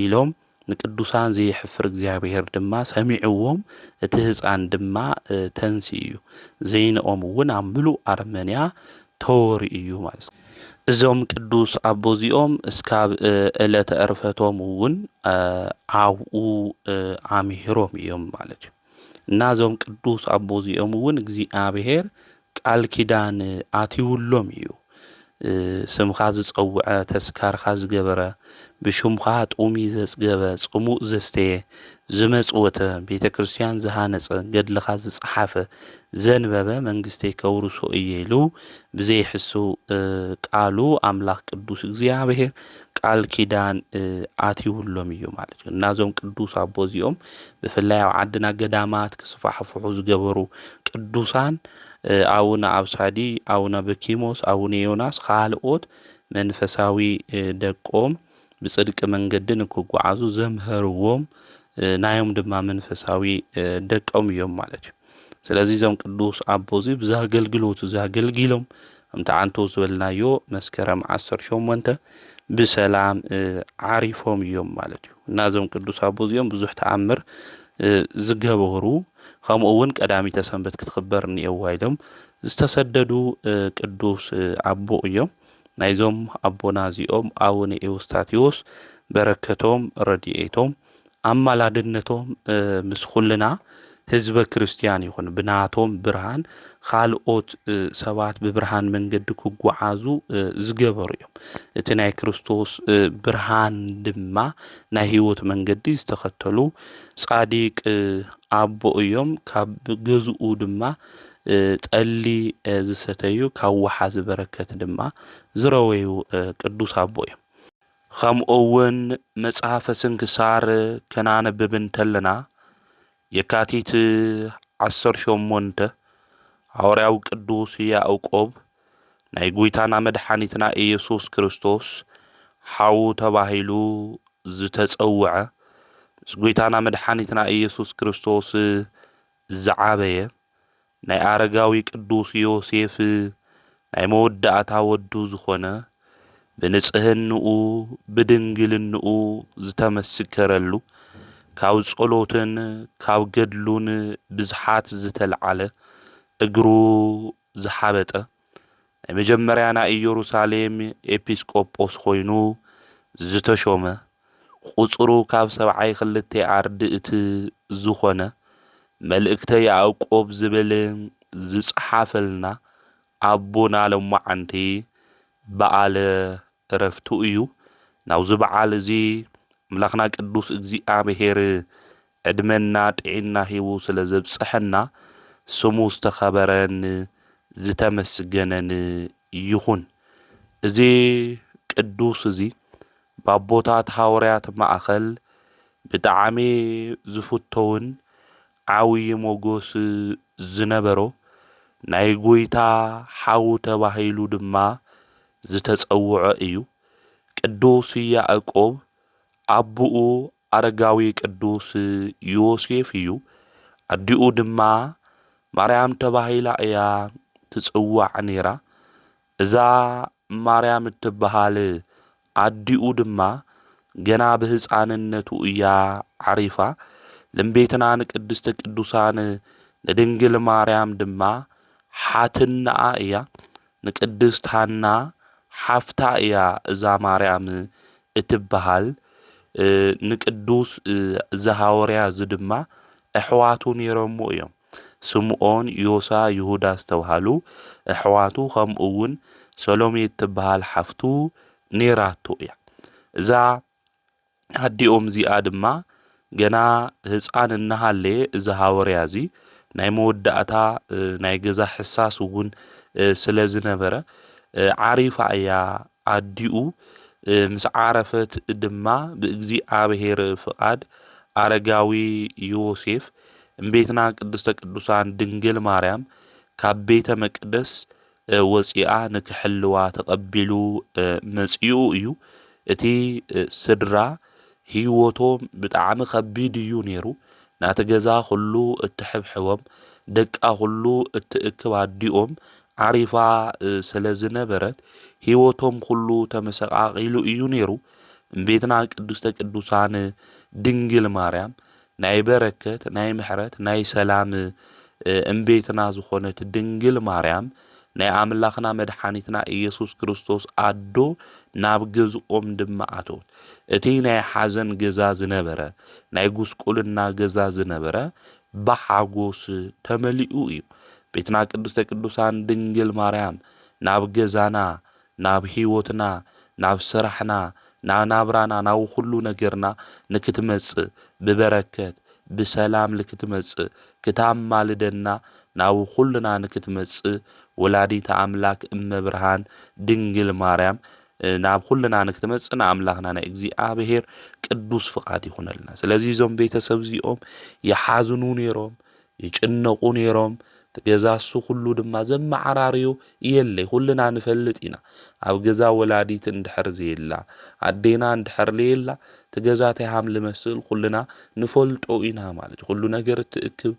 ኢሎም ንቅዱሳን ዘይሕፍር እግዚኣብሔር ድማ ሰሚዕዎም እቲ ህፃን ድማ ተንሲ እዩ ዘይንኦም እውን ኣብ ምሉእ ኣርመንያ ተወሪ እዩ ማለት ነው። እዞም ቅዱስ ኣቦ እዚኦም እስካብ ዕለተ ዕርፈቶም እውን ኣብኡ ኣምሂሮም እዮም ማለት እዩ። እና እዞም ቅዱስ ኣቦ እዚኦም እውን እግዚኣብሔር ቃል ኪዳን ኣትይውሎም እዩ። ስምኻ ዝጸውዐ ተስካርካ ዝገበረ ብሹምኻ ጡሚ ዘጽገበ ጽሙእ ዘስተየ ዝመጽወተ ቤተ ክርስቲያን ዝሃነጸ ገድልኻ ዝጸሓፈ ዘንበበ መንግሥተይ ከውርሶ እየ ኢሉ ብዘይሕሱ ቃሉ ኣምላኽ ቅዱስ እግዚኣብሔር ቃል ኪዳን ኣትይውሎም እዩ ማለት እዩ። እናዞም ቅዱስ ኣቦ እዚኦም ብፍላይ ኣብ ዓድና ገዳማት ክስፋሕፍሑ ዝገበሩ ቅዱሳን ኣቡነ አብሳዲ፣ ኣቡነ በኪሞስ፣ ኣቡነ ዮናስ ካልኦት መንፈሳዊ ደቆም ብጽድቅ መንገዲ ንክጓዓዙ ዘምሃርዎም ናዮም ድማ መንፈሳዊ ደቆም እዮም ማለት እዩ። ስለዚ እዞም ቅዱስ አቦ እዚ ብዛ አገልግሎት ዘገልጊሎም ከምቲ ዓንቶ ዝበልናዮ መስከረም 18 ብሰላም ዓሪፎም እዮም ማለት እዩ። እና እዞም ቅዱስ አቦ እዚኦም ብዙሕ ተአምር ዝገበሩ ከምኡ እውን ቀዳሚተ ሰንበት ክትኽበር እኒአዋ ኢሎም ዝተሰደዱ ቅዱስ አቦ እዮም። ናይዞም አቦና እዚኦም አቡነ ኤዎስጣቴዎስ በረከቶም ረድኤቶም አማላድነቶም ምስ ኩልና ህዝበ ክርስቲያን ይኹን ብናቶም ብርሃን ካልኦት ሰባት ብብርሃን መንገዲ ክጓዓዙ ዝገበሩ እዮም። እቲ ናይ ክርስቶስ ብርሃን ድማ ናይ ህይወት መንገዲ ዝተኸተሉ ጻዲቅ አቦ እዮም። ካብ ገዝኡ ድማ ጠሊ ዝሰተዩ ካብ ወሓዚ በረከት ድማ ዝረወዩ ቅዱስ አቦ እዮም። ከምኡ እውን መጽሓፈ ስንክሳር ከናነብብ እንተለና የካቲት 18 ሐዋርያው ቅዱስ ያዕቆብ ናይ ጎይታና መድኃኒትና ኢየሱስ ክርስቶስ ሓው ተባሂሉ ዝተጸውዐ ምስ ጎይታና መድኃኒትና ኢየሱስ ክርስቶስ ዝዓበየ ናይ አረጋዊ ቅዱስ ዮሴፍ ናይ መወዳእታ ወዱ ዝኾነ ብንጽህንኡ ብድንግልንኡ ዝተመስከረሉ ካብ ጸሎትን ካብ ገድሉን ብዝሓት ዝተልዓለ እግሩ ዝሓበጠ ናይ መጀመርያ ናይ ኢየሩሳሌም ኤጲስቆጶስ ኮይኑ ዝተሾመ ቁጽሩ ካብ 72 አርድእቲ ዝኾነ መልእክተ ያዕቆብ ዝብል ዝጽሓፈልና አቦና ሎማዓንቲ በዓለ ዕረፍቱ እዩ። ናብዚ በዓል እዚ አምላኽና ቅዱስ እግዚአብሔር ዕድመና ጥዕና ሂቡ ስለ ዘብጽሐና ስሙ ዝተኸበረን ዝተመስገነን ይኹን። እዚ ቅዱስ እዚ ባቦታት ሐዋርያት ማእኸል ብጣዕሚ ዝፍተውን ዓብይ ሞገስ ዝነበሮ ናይ ጎይታ ሓው ተባሂሉ ድማ ዝተጸውዐ እዩ። ቅዱስ ያዕቆብ አቡኡ አረጋዊ ቅዱስ ዮሴፍ እዩ። አዲኡ ድማ ማርያም ተባሂላ እያ ትጽዋዕ ነይራ። እዛ ማርያም እትበሃል አዲኡ ድማ ገና ብህፃንነቱ እያ ዓሪፋ ለምቤትና ንቅድስተ ቅዱሳን ንድንግል ማርያም ድማ ሓትናኣ እያ። ንቅድስት ሃና ሓፍታ እያ እዛ ማርያም እትበሃል። ንቅዱስ ዘሐዋርያ እዚ ድማ ኣሕዋቱ ነይሮሞ እዮም። ስምዖን፣ ዮሳ፣ ይሁዳ ዝተባሃሉ ኣሕዋቱ ከምኡ እውን ሰሎሜ እትበሃል ሓፍቱ ነይራቶ እያ። እዛ አዲኦም እዚኣ ድማ ገና ህፃን እናሃለየ እዚ ሐዋርያ እዚ ናይ መወዳእታ ናይ ገዛ ሕሳስ እውን ስለ ዝነበረ ዓሪፋ እያ አዲኡ። ምስ ዓረፈት ድማ ብእግዚአብሔር ፍቃድ አረጋዊ ዮሴፍ እምቤትና ቅድስተ ቅዱሳን ድንግል ማርያም ካብ ቤተ መቅደስ ወፂኣ ንክሕልዋ ተቐቢሉ መጺኡ እዩ። እቲ ስድራ ህይወቶም ብጣዕሚ ከቢድ እዩ ነይሩ። ናቲ ገዛ ኩሉ እትሕብሕቦም ደቃ ኩሉ እትእክብ አዲኦም ዓሪፋ ስለ ዝነበረት ህይወቶም ኩሉ ተመሰቃቂሉ እዩ ነይሩ። እምቤትና ቅድስተ ቅዱሳን ድንግል ማርያም ናይ በረከት ናይ ምሕረት ናይ ሰላም እምቤትና ዝኾነት ድንግል ማርያም ናይ አምላኽና መድኃኒትና ኢየሱስ ክርስቶስ አዶ ናብ ገዝኦም ድማ ኣተወት። እቲ ናይ ሓዘን ገዛ ዝነበረ ናይ ጉስቁልና ገዛ ዝነበረ ብሓጎስ ተመሊኡ እዩ። ቤትና ቅድስተ ቅዱሳን ድንግል ማርያም ናብ ገዛና ናብ ህይወትና ናብ ስራሕና ናብ ናብራና ናብ ኩሉ ነገርና ንክትመጽእ ብበረከት ብሰላም ንክትመጽእ ክታማልደና ናብ ኩሉና ንክትመጽእ ወላዲተ አምላክ እመብርሃን ድንግል ማርያም ናብ ኩሉና ንክትመጽእ ንአምላኽና ናይ እግዚአብሔር ቅዱስ ፍቃድ ይኹነልና። ስለዚ እዞም ቤተሰብ እዚኦም ይሓዝኑ ነይሮም፣ ይጭነቁ ነይሮም። ትገዛሱ ሁሉ ድማ ዘመዓራርዩ የለይ ሁልና ንፈልጥ ኢና ኣብ ገዛ ወላዲት እንድሕር ዘየላ ኣዴና እንድሕር ለየላ ትገዛተይ ሃም ልመስል ሁልና ንፈልጦ ኢና ማለት ሁሉ ነገር ትእክብ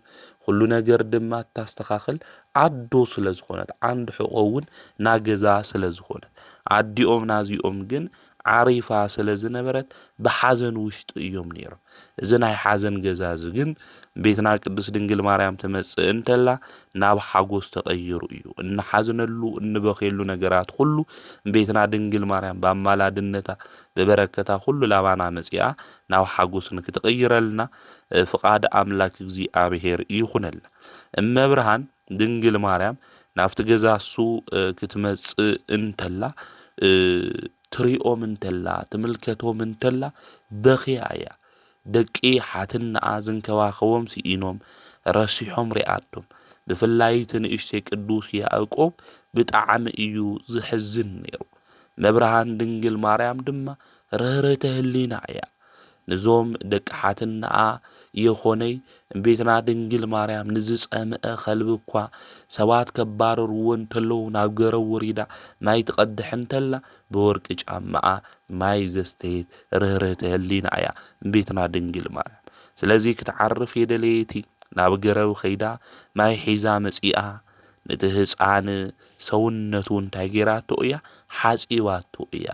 ሁሉ ነገር ድማ ታስተኻኽል ኣዶ ስለ ዝኾነት ዓንድ ሕቆውን ናገዛ ስለ ዝኾነት ኣዲኦም ናዚኦም ግን ዓሪፋ ስለ ዝነበረት ብሓዘን ውሽጢ እዮም ነይሮም እዚ ናይ ሓዘን ገዛ ግን ቤትና ቅዱስ ድንግል ማርያም ተመጽእ እንተላ ናብ ሓጎስ ተቀይሩ እዩ እንሓዝነሉ እንበኸሉ ነገራት ሁሉ ቤትና ድንግል ማርያም በአማላድነታ በበረከታ ሁሉ ላባና መጽያ ናብ ሓጎስ ንክትቀይረልና ፍቃድ አምላክ እግዚአብሔር ይኹነልና እመብርሃን ድንግል ማርያም ናፍቲ ገዛሱ ክትመጽእ እንተላ ትሪኦም እንተላ ትምልከቶም እንተላ በኺያያ ደቂ ሓትናኣ ዝንከባኸቦም ሲኢኖም ረሲሖም ሪኣቶም ብፍላይ ንእሽተይ ቅዱስ ያዕቆብ ብጣዕሚ እዩ ዝሕዝን ነይሩ መብርሃን ድንግል ማርያም ድማ ርህርህተ ህሊና እያ ንዞም ደቂ ሓትናኣ የኾነይ ቤትና ድንግል ማርያም ንዝጸምአ ኸልቢ እኳ ሰባት ከባረርዎ እንተለዉ ናብ ገረብ ወሪዳ ማይ ትቐድሕ እንተላ ብወርቂ ጫማኣ ማይ ዘስተየት ርህርህተ ህሊና እያ ቤትና ድንግል ማርያም ስለዚ ክትዓርፍ የደለየቲ ናብ ገረብ ኸይዳ ማይ ሒዛ መጺኣ ነቲ ህፃን ሰውነቱ እንታይ ጌራቶ እያ ሓጺባቶ እያ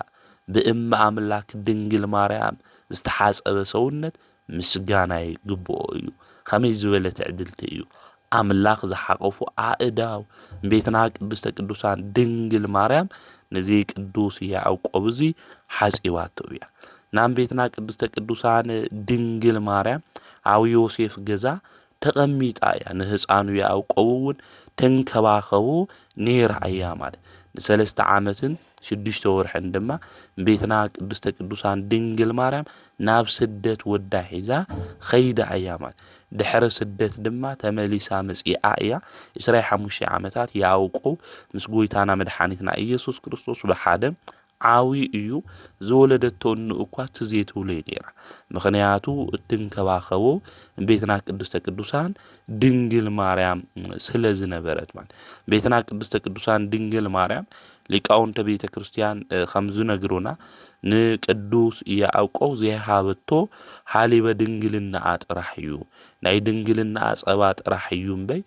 ብእማ አምላክ ድንግል ማርያም ዝተሓጸበ ሰውነት ምስጋና ይግብኦ እዩ ከመይ ዝበለ ትዕድልቲ እዩ አምላክ ዝሓቆፉ አእዳው ቤትና ቅድስተ ቅዱሳን ድንግል ማርያም ነዚ ቅዱስ ያዕቆብ እዚ ሓጺባቶ እያ ናም ቤትና ቅድስተ ቅዱሳን ድንግል ማርያም ኣብ ዮሴፍ ገዛ ተቐሚጣ እያ ንህፃኑ ያዕቆብውን ተንከባኸቡ ነይራ እያ ማለት ንሰለስተ ዓመትን 6 ወርሕን ድማ ቤትና ቅድስተ ቅዱሳን ድንግል ማርያም ናብ ስደት ወዳ ሒዛ ኸይዳ እያ ማለት ድሕረ ስደት ድማ ተመሊሳ መጽኣ እያ 25 ዓመታት ያዕቆብ ምስ ጎይታና መድኃኒትና ኢየሱስ ክርስቶስ በሓደ ዓዊ እዩ ዝወለደቶ እኳ ትዘይትውለ ነይራ ምኽንያቱ እትንከባኸቦ ቤትና ቅድስተ ቅዱሳን ድንግል ማርያም ስለ ዝነበረት ማለት ቤትና ቅድስተ ቅዱሳን ድንግል ማርያም ሊቃውንተ ቤተ ክርስቲያን ከም ዝነግሩና ንቅዱስ ያዕቆብ ዘይሃበቶ ሓሊበ ድንግልና ጥራሕ እዩ ናይ ድንግልና ጸባ ጥራሕ እዩ እምበይ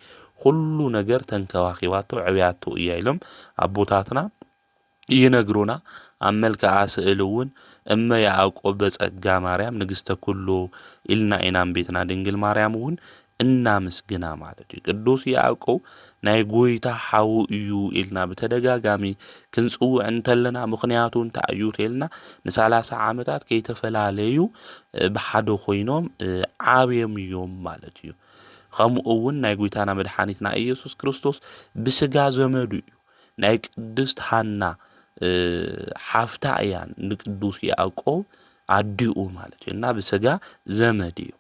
ሁሉ ነገር ተንከባኺባቶ ዕብያቶ እያ ኢሎም አቦታትና ይነግሩና አመልክዓ ስእልውን እመ ያዕቆብ በጸጋ ማርያም ንግስተ ኩሉ ኢልና ኢናም ቤትና ድንግል ማርያምውን እና ምስግና ማለት እዩ ቅዱስ ያዕቆብ ናይ ጎይታ ሓው እዩ ኢልና በተደጋጋሚ ክንጽውዕ እንተለና ምኽንያቱ እንታይ እዩ ተልና ን30 ዓመታት ከይተፈላለዩ ብሓደ ኮይኖም ዓብዮም እዮም ማለት እዩ ከምኡውን ናይ ጎይታና መድኃኒትና ኢየሱስ ክርስቶስ ብስጋ ዘመዱ እዩ ናይ ቅድስት ሃና ሓፍታ እያ ንቅዱስ ያዕቆብ አዲኡ ማለት እዩ እና ብስጋ ዘመድ እዩ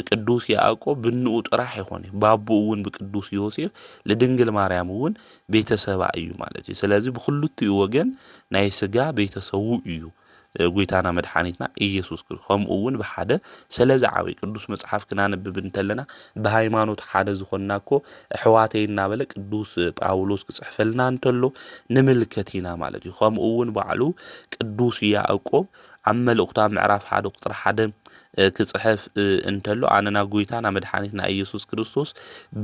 ቅዱስ ያዕቆብ ብንኡ ጥራሕ ይኾነ ባቡውን ብቅዱስ ዮሴፍ ለድንግል ማርያምውን ቤተሰባ እዩ ማለት እዩ ስለዚ ብኹልቲኡ ወገን ናይ ስጋ ቤተሰቡ እዩ ጎይታና መድኃኒትና ኢየሱስ ክርስቶስ ከምኡውን በሓደ ስለዚ ዓብይ ቅዱስ መጽሐፍ ክናነብብ እንተለና በሃይማኖት ሓደ ዝኾንናኮ ሕዋተይ እናበለ ቅዱስ ጳውሎስ ክጽሕፈልና እንተሎ ንምልከቲና ማለት እዩ ከምኡውን ባዕሉ ቅዱስ ያዕቆብ ኣብ መልእኽቱ ምዕራፍ 1 ቁጥር 1 ክጽሕፍ እንተሎ ኣነና ጎይታና መድኃኒትና ኢየሱስ ክርስቶስ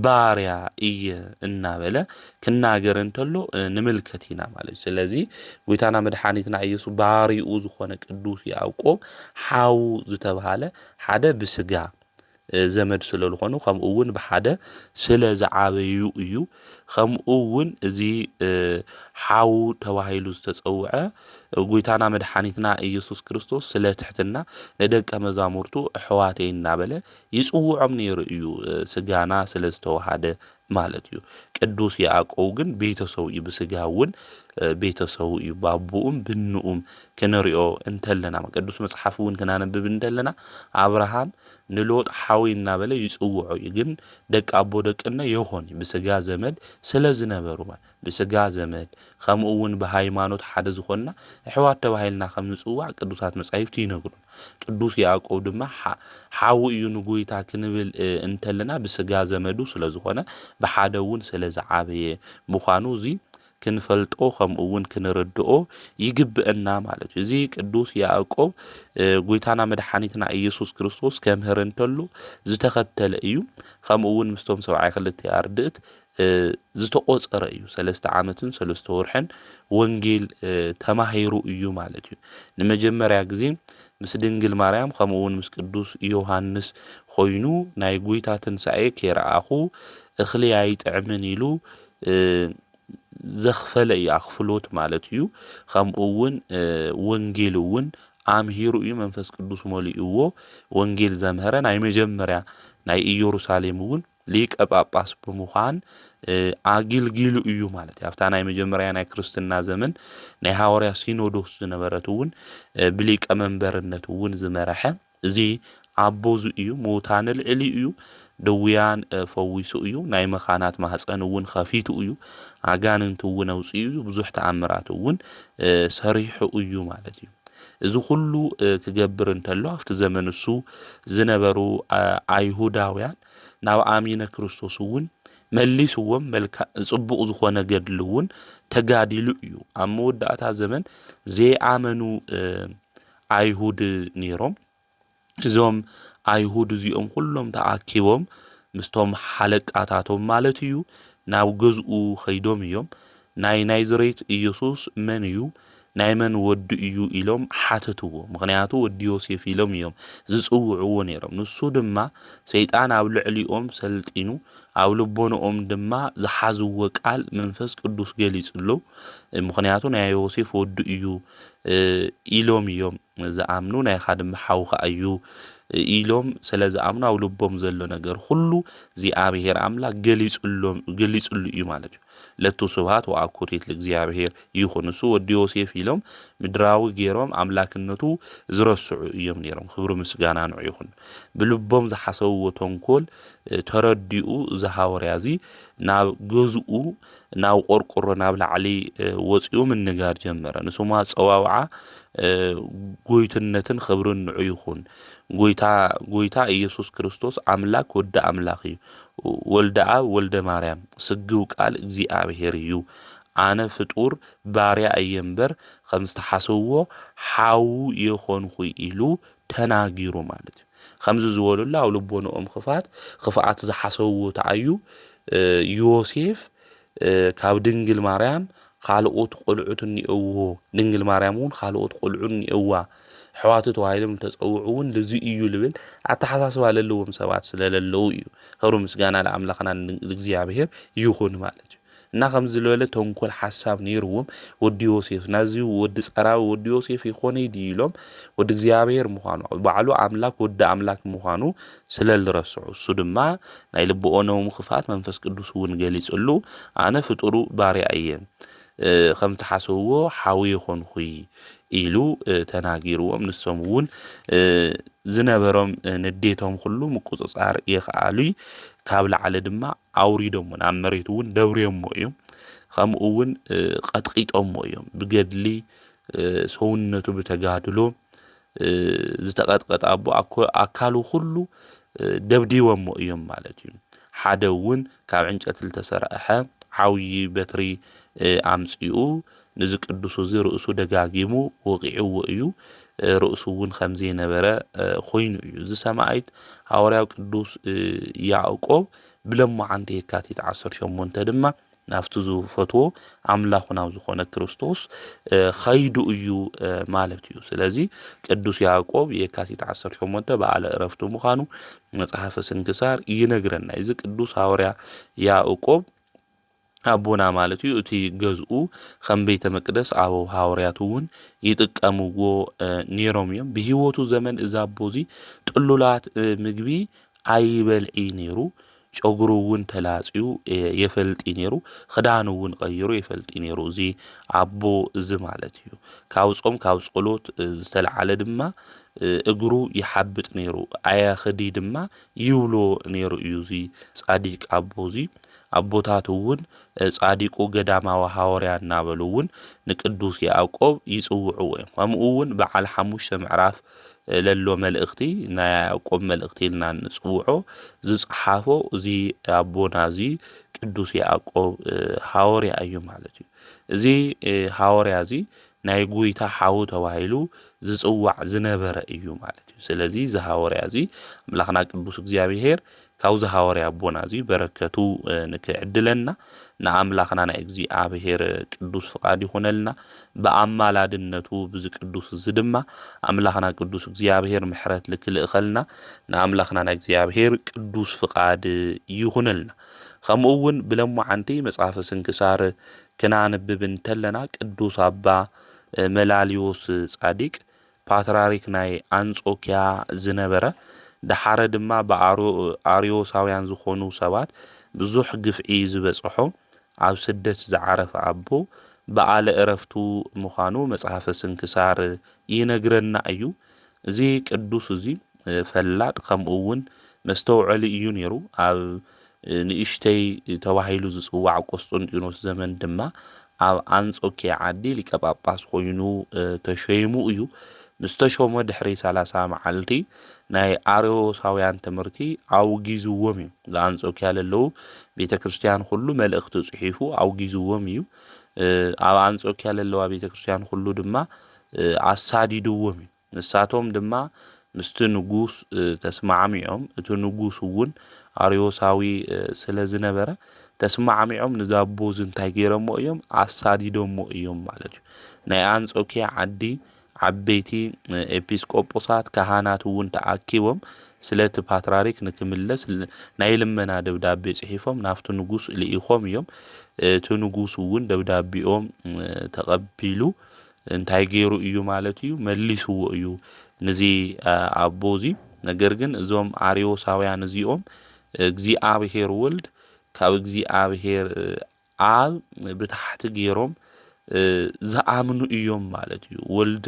ባርያ እየ እናበለ ክናገር እንተሎ ንምልከቲና ማለት ስለዚ ጎይታና መድኃኒትና ኢየሱስ ባሪኡ ዝኾነ ቅዱስ ያዕቆብ ሓው ዝተባሃለ ሓደ ብስጋ ዘመድ ስለልኾኑ ከምኡውን በሓደ ስለ ዝዓበዩ እዩ ከምኡውን እዚ ሓው ተባሂሉ ዝተጸውዐ ጎይታና መድኃኒትና ኢየሱስ ክርስቶስ ስለ ትሕትና ለደቀ መዛሙርቱ ሕዋተይ እናበለ ይጽውዖም ነይሩ እዩ ስጋና ስለ ዝተዋሃደ ማለት እዩ ቅዱስ ያዕቆብ ግን ቤተሰቡ እዩ ብስጋውን ቤተሰቡ እዩ ባቡኡም ብንኡም ክንሪኦ እንተለና ቅዱስ መጽሐፍውን ክናነብብ እንተለና አብርሃም ንሎጥ ሓዊ እናበለ ይጽውዖ እዩ ግን ደቂ አቦ ደቅነ ይሆን ብስጋ ዘመድ ስለ ዝነበሩ ማለት ብስጋ ዘመድ ከምኡውን ብሃይማኖት ሓደ ዝኾንና ኣሕዋት ተባሂልና ከም ንጽዋዕ ቅዱሳት መጻሕፍቲ ይነግሩና። ቅዱስ ያዕቆብ ድማ ሓዊ እዩ ንጎይታ ክንብል እንተለና ብስጋ ዘመዱ ስለ ዝኾነ ብሓደ እውን ስለ ዝዓበየ ምዃኑ እዚ ክንፈልጦ ከምኡውን ክንርድኦ ይግብአና ማለት እዩ። እዚ ቅዱስ ያዕቆብ ጎይታና መድሓኒትና ኢየሱስ ክርስቶስ ከምህር እንተሎ ዝተኸተለ እዩ። ከምኡውን ምስቶም 72 ኣርድእት ዝተቆፀረ እዩ። 3 ዓመትን 3 ወርሕን ወንጌል ተማሂሩ እዩ ማለት እዩ። ንመጀመርያ ግዜ ምስ ድንግል ማርያም ከምኡውን ምስ ቅዱስ ዮሃንስ ኮይኑ ናይ ጎይታ ትንሣኤ ከይረኣኹ እኽሊ ኣይጥዕምን ኢሉ ዘኽፈለ እዩ ኣኽፍሎት ማለት እዩ። ከምኡውን ወንጌል እውን ኣምሂሩ እዩ። መንፈስ ቅዱስ መሊኡዎ ወንጌል ዘምህረ ናይ መጀመርያ ናይ ኢየሩሳሌም እውን ሊቀ ጳጳስ ብምዃን ኣገልጊሉ እዩ ማለት እዩ። ኣብታ ናይ መጀመርያ ናይ ክርስትና ዘመን ናይ ሐዋርያ ሲኖዶስ ዝነበረት እውን ብሊቀ መንበርነት እውን ዝመረሐ እዚ ኣቦዙ እዩ። ሞታን ልዕሊ እዩ። ደውያን ፈዊሱ እዩ። ናይ መኻናት ማህፀን እውን ከፊቱ እዩ። ኣጋንንት እውን ኣውፅኡ እዩ። ብዙሕ ተኣምራት እውን ሰሪሑ እዩ ማለት እዩ። እዚ ኩሉ ክገብር እንተሎ ኣብቲ ዘመን እሱ ዝነበሩ ኣይሁዳውያን ናብ ኣሚነ ክርስቶስ እውን መሊስዎም ጽቡቕ ዝኾነ ገድሊ እውን ተጋዲሉ እዩ። ኣብ መወዳእታ ዘመን ዘይኣመኑ ኣይሁድ ነይሮም። እዞም ኣይሁድ እዚኦም ኩሎም ተኣኪቦም ምስቶም ሓለቃታቶም ማለት እዩ ናብ ገዝኡ ኸይዶም እዮም ናይ ናዝሬት ኢየሱስ መን እዩ ናይ መን ወዲ እዩ ኢሎም ሓተትዎ። ምክንያቱ ወዲ ዮሴፍ ኢሎም እዮም ዝጽውዕዎ ነይሮም። ንሱ ድማ ሰይጣን ኣብ ልዕሊኦም ሰልጢኑ ኣብ ልቦኖኦም ድማ ዝሓዝዎ ቃል መንፈስ ቅዱስ ገሊጽሎ። ምክንያቱ ናይ ዮሴፍ ወዲ እዩ ኢሎም እዮም ዝኣምኑ ናይ ካድም ሓውኻ እዩ ኢሎም ስለ ዝኣምኑ ኣብ ልቦም ዘሎ ነገር ሁሉ እግዚኣብሔር ኣምላክ ገሊጽሉ እዩ ማለት እዩ። ለቱ ስብሃት ወአኮቴት ለእግዚአብሔር ይኹን። እሱ ወዲ ዮሴፍ ኢሎም ምድራዊ ገይሮም ኣምላክነቱ ዝረስዑ እዮም ነይሮም። ክብሪ ምስጋና ንዑ ይኹን። ብልቦም ዝሓሰብዎ ተንኮል ተረዲኡ ዝሃወርያ እዚ ናብ ገዝኡ ናብ ቆርቆሮ ናብ ላዕሊ ወፂኡ ምንጋር ጀመረ። ንስማ ፀዋውዓ ጎይትነትን ክብርን ንዑ ይኹን። ጎይታ ኢየሱስ ክርስቶስ ኣምላክ ወዲ ኣምላኽ እዩ። ወልደ ኣብ ወልደ ማርያም ስግው ቃል እግዚኣብሔር እዩ። ኣነ ፍጡር ባርያ እየ እምበር ከም ዝተሓሰብዎ ሓው የኾንኩ ኢሉ ተናጊሩ ማለት እዩ። ከምዚ ዝበሉላ ኣብ ልቦኖኦም ክፍኣት ዝሓሰብዎ ተኣዩ ዮሴፍ ካብ ድንግል ማርያም ካልኦት ቆልዑት እኒአውዎ። ድንግል ማርያም እውን ካልኦት ቆልዑ እኒአዋ ሕዋቱ ተባሂሎም ተጸውዑ እውን ለዚ እዩ ልብል ኣተሓሳስባ ለለዎም ሰባት ስለለለው እዩ። ክብሪ ምስጋና ለኣምላኽና ለእግዚአብሔር ይኹን ማለት እዩ። እና ከምዚ ዝበለ ተንኮል ሓሳብ ነይርዎም ወዲ ዮሴፍ ናዚ ወዲ ጸራዊ ወዲ ዮሴፍ ይኾነ ኢሎም ወዲ እግዚአብሔር ምዃኑ ባዕሉ ኣምላክ ወዲ ኣምላክ ምዃኑ ስለልረስዑ እሱ ድማ ናይ ልቦኦም ክፍኣት መንፈስ ቅዱስ እውን ገሊጽሉ ኣነ ፍጡሩ ባርያ እየ ከም ተሓሰብዎ ሓዊ ይኾንኩ ኢሉ ተናጊርዎም። ንሶም እውን ዝነበሮም ንዴቶም ኩሉ ምቁጽጻር ይኽኣሉ ካብ ላዕለ ድማ ኣውሪዶም ናብ መሬት እውን ደብርዮሞ እዮም። ከምኡ እውን ቀጥቂጦሞ እዮም። ብገድሊ ሰውነቱ ብተጋድሎ ዝተቐጥቀጠ ኣቦ ኣካሉ ሁሉ ደብዲቦሞ እዮም ማለት እዩ። ሓደ እውን ካብ ዕንጨት ዝተሰርሐ ዓብዪ በትሪ ኣምፂኡ ነዚ ቅዱስ እዚ ርእሱ ደጋጊሙ ወቂዕዎ እዩ። ርእሱ እውን ከምዚ ነበረ ኮይኑ እዩ። እዚ ሰማዕት ሐዋርያው ቅዱስ ያዕቆብ ብለማዓንቲ የካቲት 18 ድማ ናብቲ ዝፈትዎ ኣምላኹ ናብ ዝኾነ ክርስቶስ ኸይዱ እዩ ማለት እዩ። ስለዚ ቅዱስ ያዕቆብ የካቲት 18 በዓለ ዕረፍቱ ምዃኑ መጽሓፈ ስንክሳር ይነግረና። እዚ ቅዱስ ሐዋርያ ያዕቆብ ኣቦና ማለት እዩ። እቲ ገዝኡ ከም ቤተ መቅደስ ኣበው ሐዋርያት እውን ይጥቀምዎ ነይሮም እዮም። ብሂወቱ ዘመን እዛ ኣቦ እዚ ጥሉላት ምግቢ ኣይበልዒ ነይሩ። ጨጉሩ እውን ተላጽዩ የፈልጢ ነይሩ ክዳኑ እውን ቀይሩ የፈልጢ ነይሩ እዚ ኣቦ እዚ ማለት እዩ ካብ ጾም ካብ ጸሎት ዝተለዓለ ድማ እግሩ ይሓብጥ ነይሩ ኣያኽዲ ድማ ይውሎ ነይሩ እዩ እዚ ጻዲቅ ኣቦ እዚ ኣቦታት እውን ጻዲቁ ገዳማዊ ሃዋርያ እናበሉ እውን ንቅዱስ ያዕቆብ ይጽውዑ እዮም ከምኡ እውን በዓል 5 ምዕራፍ ለሎ መልእኽቲ ናይ ያዕቆብ መልእኽቲ ኢልና ንጽውዖ ዝጽሓፎ እዚ ኣቦና እዚ ቅዱስ ያዕቆብ ሃዋርያ እዩ ማለት እዩ እዚ ሃዋርያ እዚ ናይ ጎይታ ሓው ተባሂሉ ዝጽዋዕ ዝነበረ እዩ ማለት እዩ ስለዚ ዝሃዋርያ እዚ አምላኽና ቅዱስ እግዚአብሔር ካብዚ ሃዋርያ ኣቦና እዚ በረከቱ ንክዕድለና ንኣምላኽና ናይ እግዚአብሔር ቅዱስ ፍቃድ ይኹነልና በኣማላድነቱ ብዚ ቅዱስ እዚ ድማ ኣምላኽና ቅዱስ እግዚአብሔር ምሕረት ልክልእኸልና ንኣምላኽና ናይ እግዚአብሔር ቅዱስ ፍቃድ ይኹነልና ከምኡ እውን ብለማዓንቲ መጽሓፈ ስንክሳር ክናንብብ እንተለና ቅዱስ ኣባ መላልዮስ ጻዲቅ ፓትርያርክ ናይ አንጾኪያ ዝነበረ ደሓረ ድማ በአርዮሳውያን ዝኾኑ ሰባት ብዙሕ ግፍዒ ዝበጽሖ ኣብ ስደት ዝዓረፈ ኣቦ በዓለ ዕረፍቱ ምዃኑ መጽሓፈ ስንክሳር ይነግረና እዩ እዚ ቅዱስ እዚ ፈላጥ ከምኡ እውን መስተውዐሊ እዩ ነይሩ ኣብ ንእሽተይ ተባሂሉ ዝጽዋዕ ቆስጠንጢኖስ ዘመን ድማ ኣብ አንጾኪያ ዓዲ ሊቀ ጳጳስ ኮይኑ ተሸይሙ እዩ ምስተሾመ ድሕሪ 30 መዓልቲ ናይ አርዮሳውያን ትምህርቲ ኣውጊዝዎም እዩ ለአንጾኪያ ለለው ቤተክርስቲያን ሁሉ መልእኽቲ ጽሒፉ ኣውጊዝዎም እዩ ኣብ አንጾኪያ ለለዋ ቤተክርስቲያን ሁሉ ድማ ኣሳዲድዎም እዩ ንሳቶም ድማ ምስቲ ንጉስ ተስማዕሚዖም እቲ ንጉስ እውን አርዮሳዊ ስለ ዝነበረ ተስማዕሚዖም ንዛቦ ዝንታይ ገይሮሞ እዮም ኣሳዲዶሞ እዮም ማለት እዩ ናይ አንጾኪያ ዓዲ ዓበይቲ ኤጲስቆጶሳት ካህናት እውን ተኣኪቦም ስለቲ ፓትርያርክ ንክምለስ ናይ ልመና ደብዳቤ ጽሒፎም ናፍቲ ንጉስ ልኢኾም እዮም እቲ ንጉስ እውን ደብዳቤኦም ተቀቢሉ እንታይ ገይሩ እዩ ማለት እዩ መሊስዎ እዩ ነዚ ኣቦዚ ነገር ግን እዞም አርዮሳውያን እዚኦም እግዚአብሔር ወልድ ካብ እግዚአብሔር ኣብ ብታሕቲ ገይሮም ዝኣምኑ እዮም ማለት እዩ ወልድ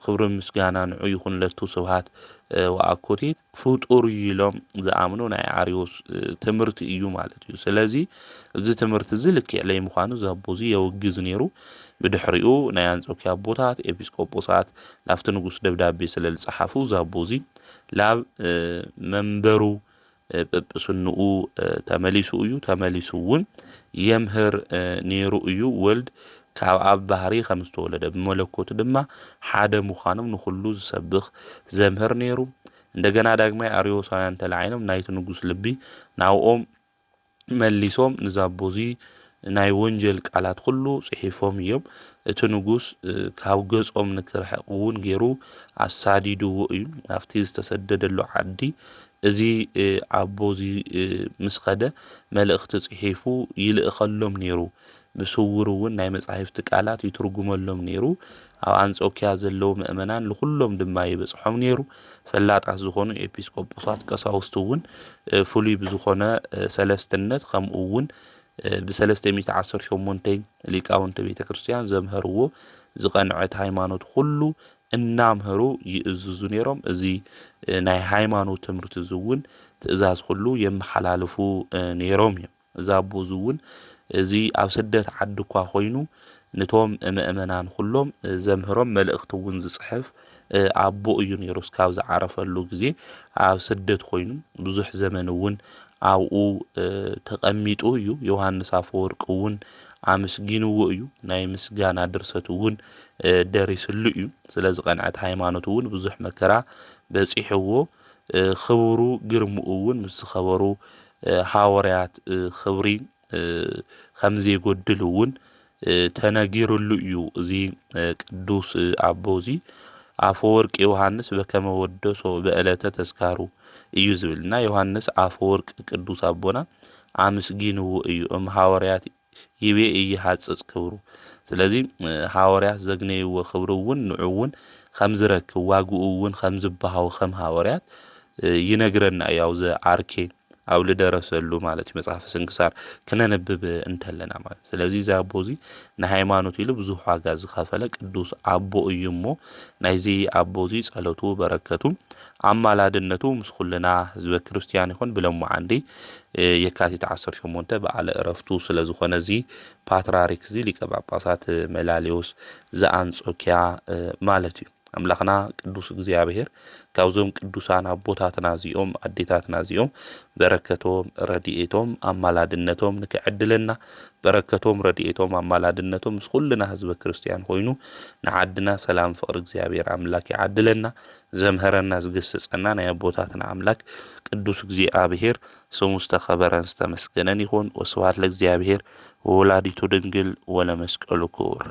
ክብሪ ምስጋና ንዑ ይኹንለቱ ስብሃት ወአኮቴት ፍጡር ኢሎም ዝኣምኑ ናይ አርዮስ ትምህርቲ እዩ ማለት እዩ ስለዚ እዚ ትምህርቲ ዝልክዕ ለይ ምዃኑ ዘቦዚ የውግዝ ነይሩ ብድሕሪኡ ናይ አንጾኪያ ቦታት ኤጲስቆጶሳት ላፍቲ ንጉስ ደብዳቤ ስለልጽሓፉ ዘቦዚ ላብ መንበሩ ጵጵስንኡ ተመሊሱ እዩ ተመሊሱ እውን የምህር ነይሩ እዩ ወልድ ካብ ኣብ ባህሪ ከም ዝተወለደ ብመለኮቱ ድማ ሓደ ምዃኖም ንኹሉ ዝሰብኽ ዘምህር ነይሩ እንደገና ዳግማይ አርዮሳውያን ተላዒኖም ናይቲ ንጉስ ልቢ ናብኦም መሊሶም ንዛቦዚ ናይ ወንጀል ቃላት ሁሉ ጽሒፎም እዮም እቲ ንጉስ ካብ ገጾም ንክርሕቕ እውን ገይሩ ኣሳዲድዎ እዩ ኣብቲ ዝተሰደደሉ ዓዲ እዚ ኣቦዚ ምስ ኸደ መልእኽቲ ጽሒፉ ይልእኸሎም ነይሩ ብስውር እውን ናይ መጻሕፍቲ ቃላት ይትርጉመሎም ነይሩ ኣብ አንጾኪያ ዘለው ምእመናን ለኩሎም ድማ ይበጽሖም ነይሩ ፈላጣት ዝኾኑ ኤጲስቆጶሳት ቀሳውስት እውን ፍሉይ ብዝኾነ ሰለስትነት ከምኡ እውን ብ318 ሊቃውንተ ቤተክርስቲያን ዘምህርዎ ዝቐንዐት ሃይማኖት ሁሉ እናምህሩ ይእዝዙ ነይሮም እዚ ናይ ሃይማኖት ትምህርቲ ዝውን ትእዛዝ ሁሉ የመሓላልፉ ነይሮም እዮም እዛ ኣቦ ዝውን እዚ ኣብ ስደት ዓዲ እኳ ኮይኑ ነቶም ምእመናን ሁሎም ዘምህሮም መልእኽቲ እውን ዝጽሕፍ ኣቦ እዩ ነይሩ እስካብ ዝዓረፈሉ ግዜ ኣብ ስደት ኮይኑ ብዙሕ ዘመን እውን ኣብኡ ተቐሚጡ እዩ ዮሐንስ አፈወርቅ እውን ኣመስጊንዎ እዩ ናይ ምስጋና ድርሰት እውን ደሪስሉ እዩ ስለዚ ቀንዐት ሃይማኖት እውን ብዙሕ መከራ በጺሕዎ ክብሩ ግርምኡ እውን ምስ ኸበሩ ሃዋርያት ክብሪ ከምዚ ይጎድል እውን ተነጊሩሉ እዩ እዚ ቅዱስ ኣቦዚ አፈወርቅ ዮሐንስ በከመ ወደሶ በዕለተ ተስካሩ እዩ ዝብልና ዮሐንስ አፈወርቅ ቅዱስ ኣቦና ኣመስጊንዎ እዩ ሃዋርያት ይቤ ይሃጽጽ ክብሩ ስለዚ ሃዋርያት ዘግነይዎ ክብሩ እውን ንዑ እውን ከም ዝረክብ ዋግኡ እውን ከም ዝበሃው ከም ሃዋርያት ይነግረና ያው ዘ አርኬ ኣብ ልደረሰሉ ማለት እዩ መጽሓፍ ስንክሳር ክነነብብ እንተለና ማለት ስለዚ እዚ ኣቦ እዚ ንሃይማኖት ኢሉ ብዙሕ ዋጋ ዝኸፈለ ቅዱስ ኣቦ እዩ እሞ ናይዚ ኣቦ እዚ ጸሎቱ በረከቱ ኣማላድነቱ ምስ ኩልና ህዝበ ክርስቲያን ይኹን ብሎም ዓንዲ የካቲት 18 በዓለ ዕረፍቱ ስለ ዝኾነ እዚ ፓትርያርክ እዚ ሊቀ ጳጳሳት መላልዮስ ዘአንጾኪያ ማለት እዩ። ኣምላኽና ቅዱስ እግዚኣብሔር ካብዞም ቅዱሳን ኣቦታትና እዚኦም ኣዴታትና እዚኦም በረከቶም ረድኤቶም ኣማላድነቶም ንክዕድለና በረከቶም ረድኤቶም ኣማላድነቶም ምስ ኩልና ህዝበ ክርስቲያን ኮይኑ ንዓድና ሰላም ፍቅሪ እግዚኣብሔር ኣምላክ ይዓድለና ዘምሃረና ዝገስጸና ናይ ኣቦታትና ኣምላክ ቅዱስ እግዚኣብሔር ስሙ ዝተኸበረን ዝተመስገነን ይኹን። ወስብሐት ለእግዚአብሔር ወወላዲቱ ድንግል ወለመስቀሉ ክቡር።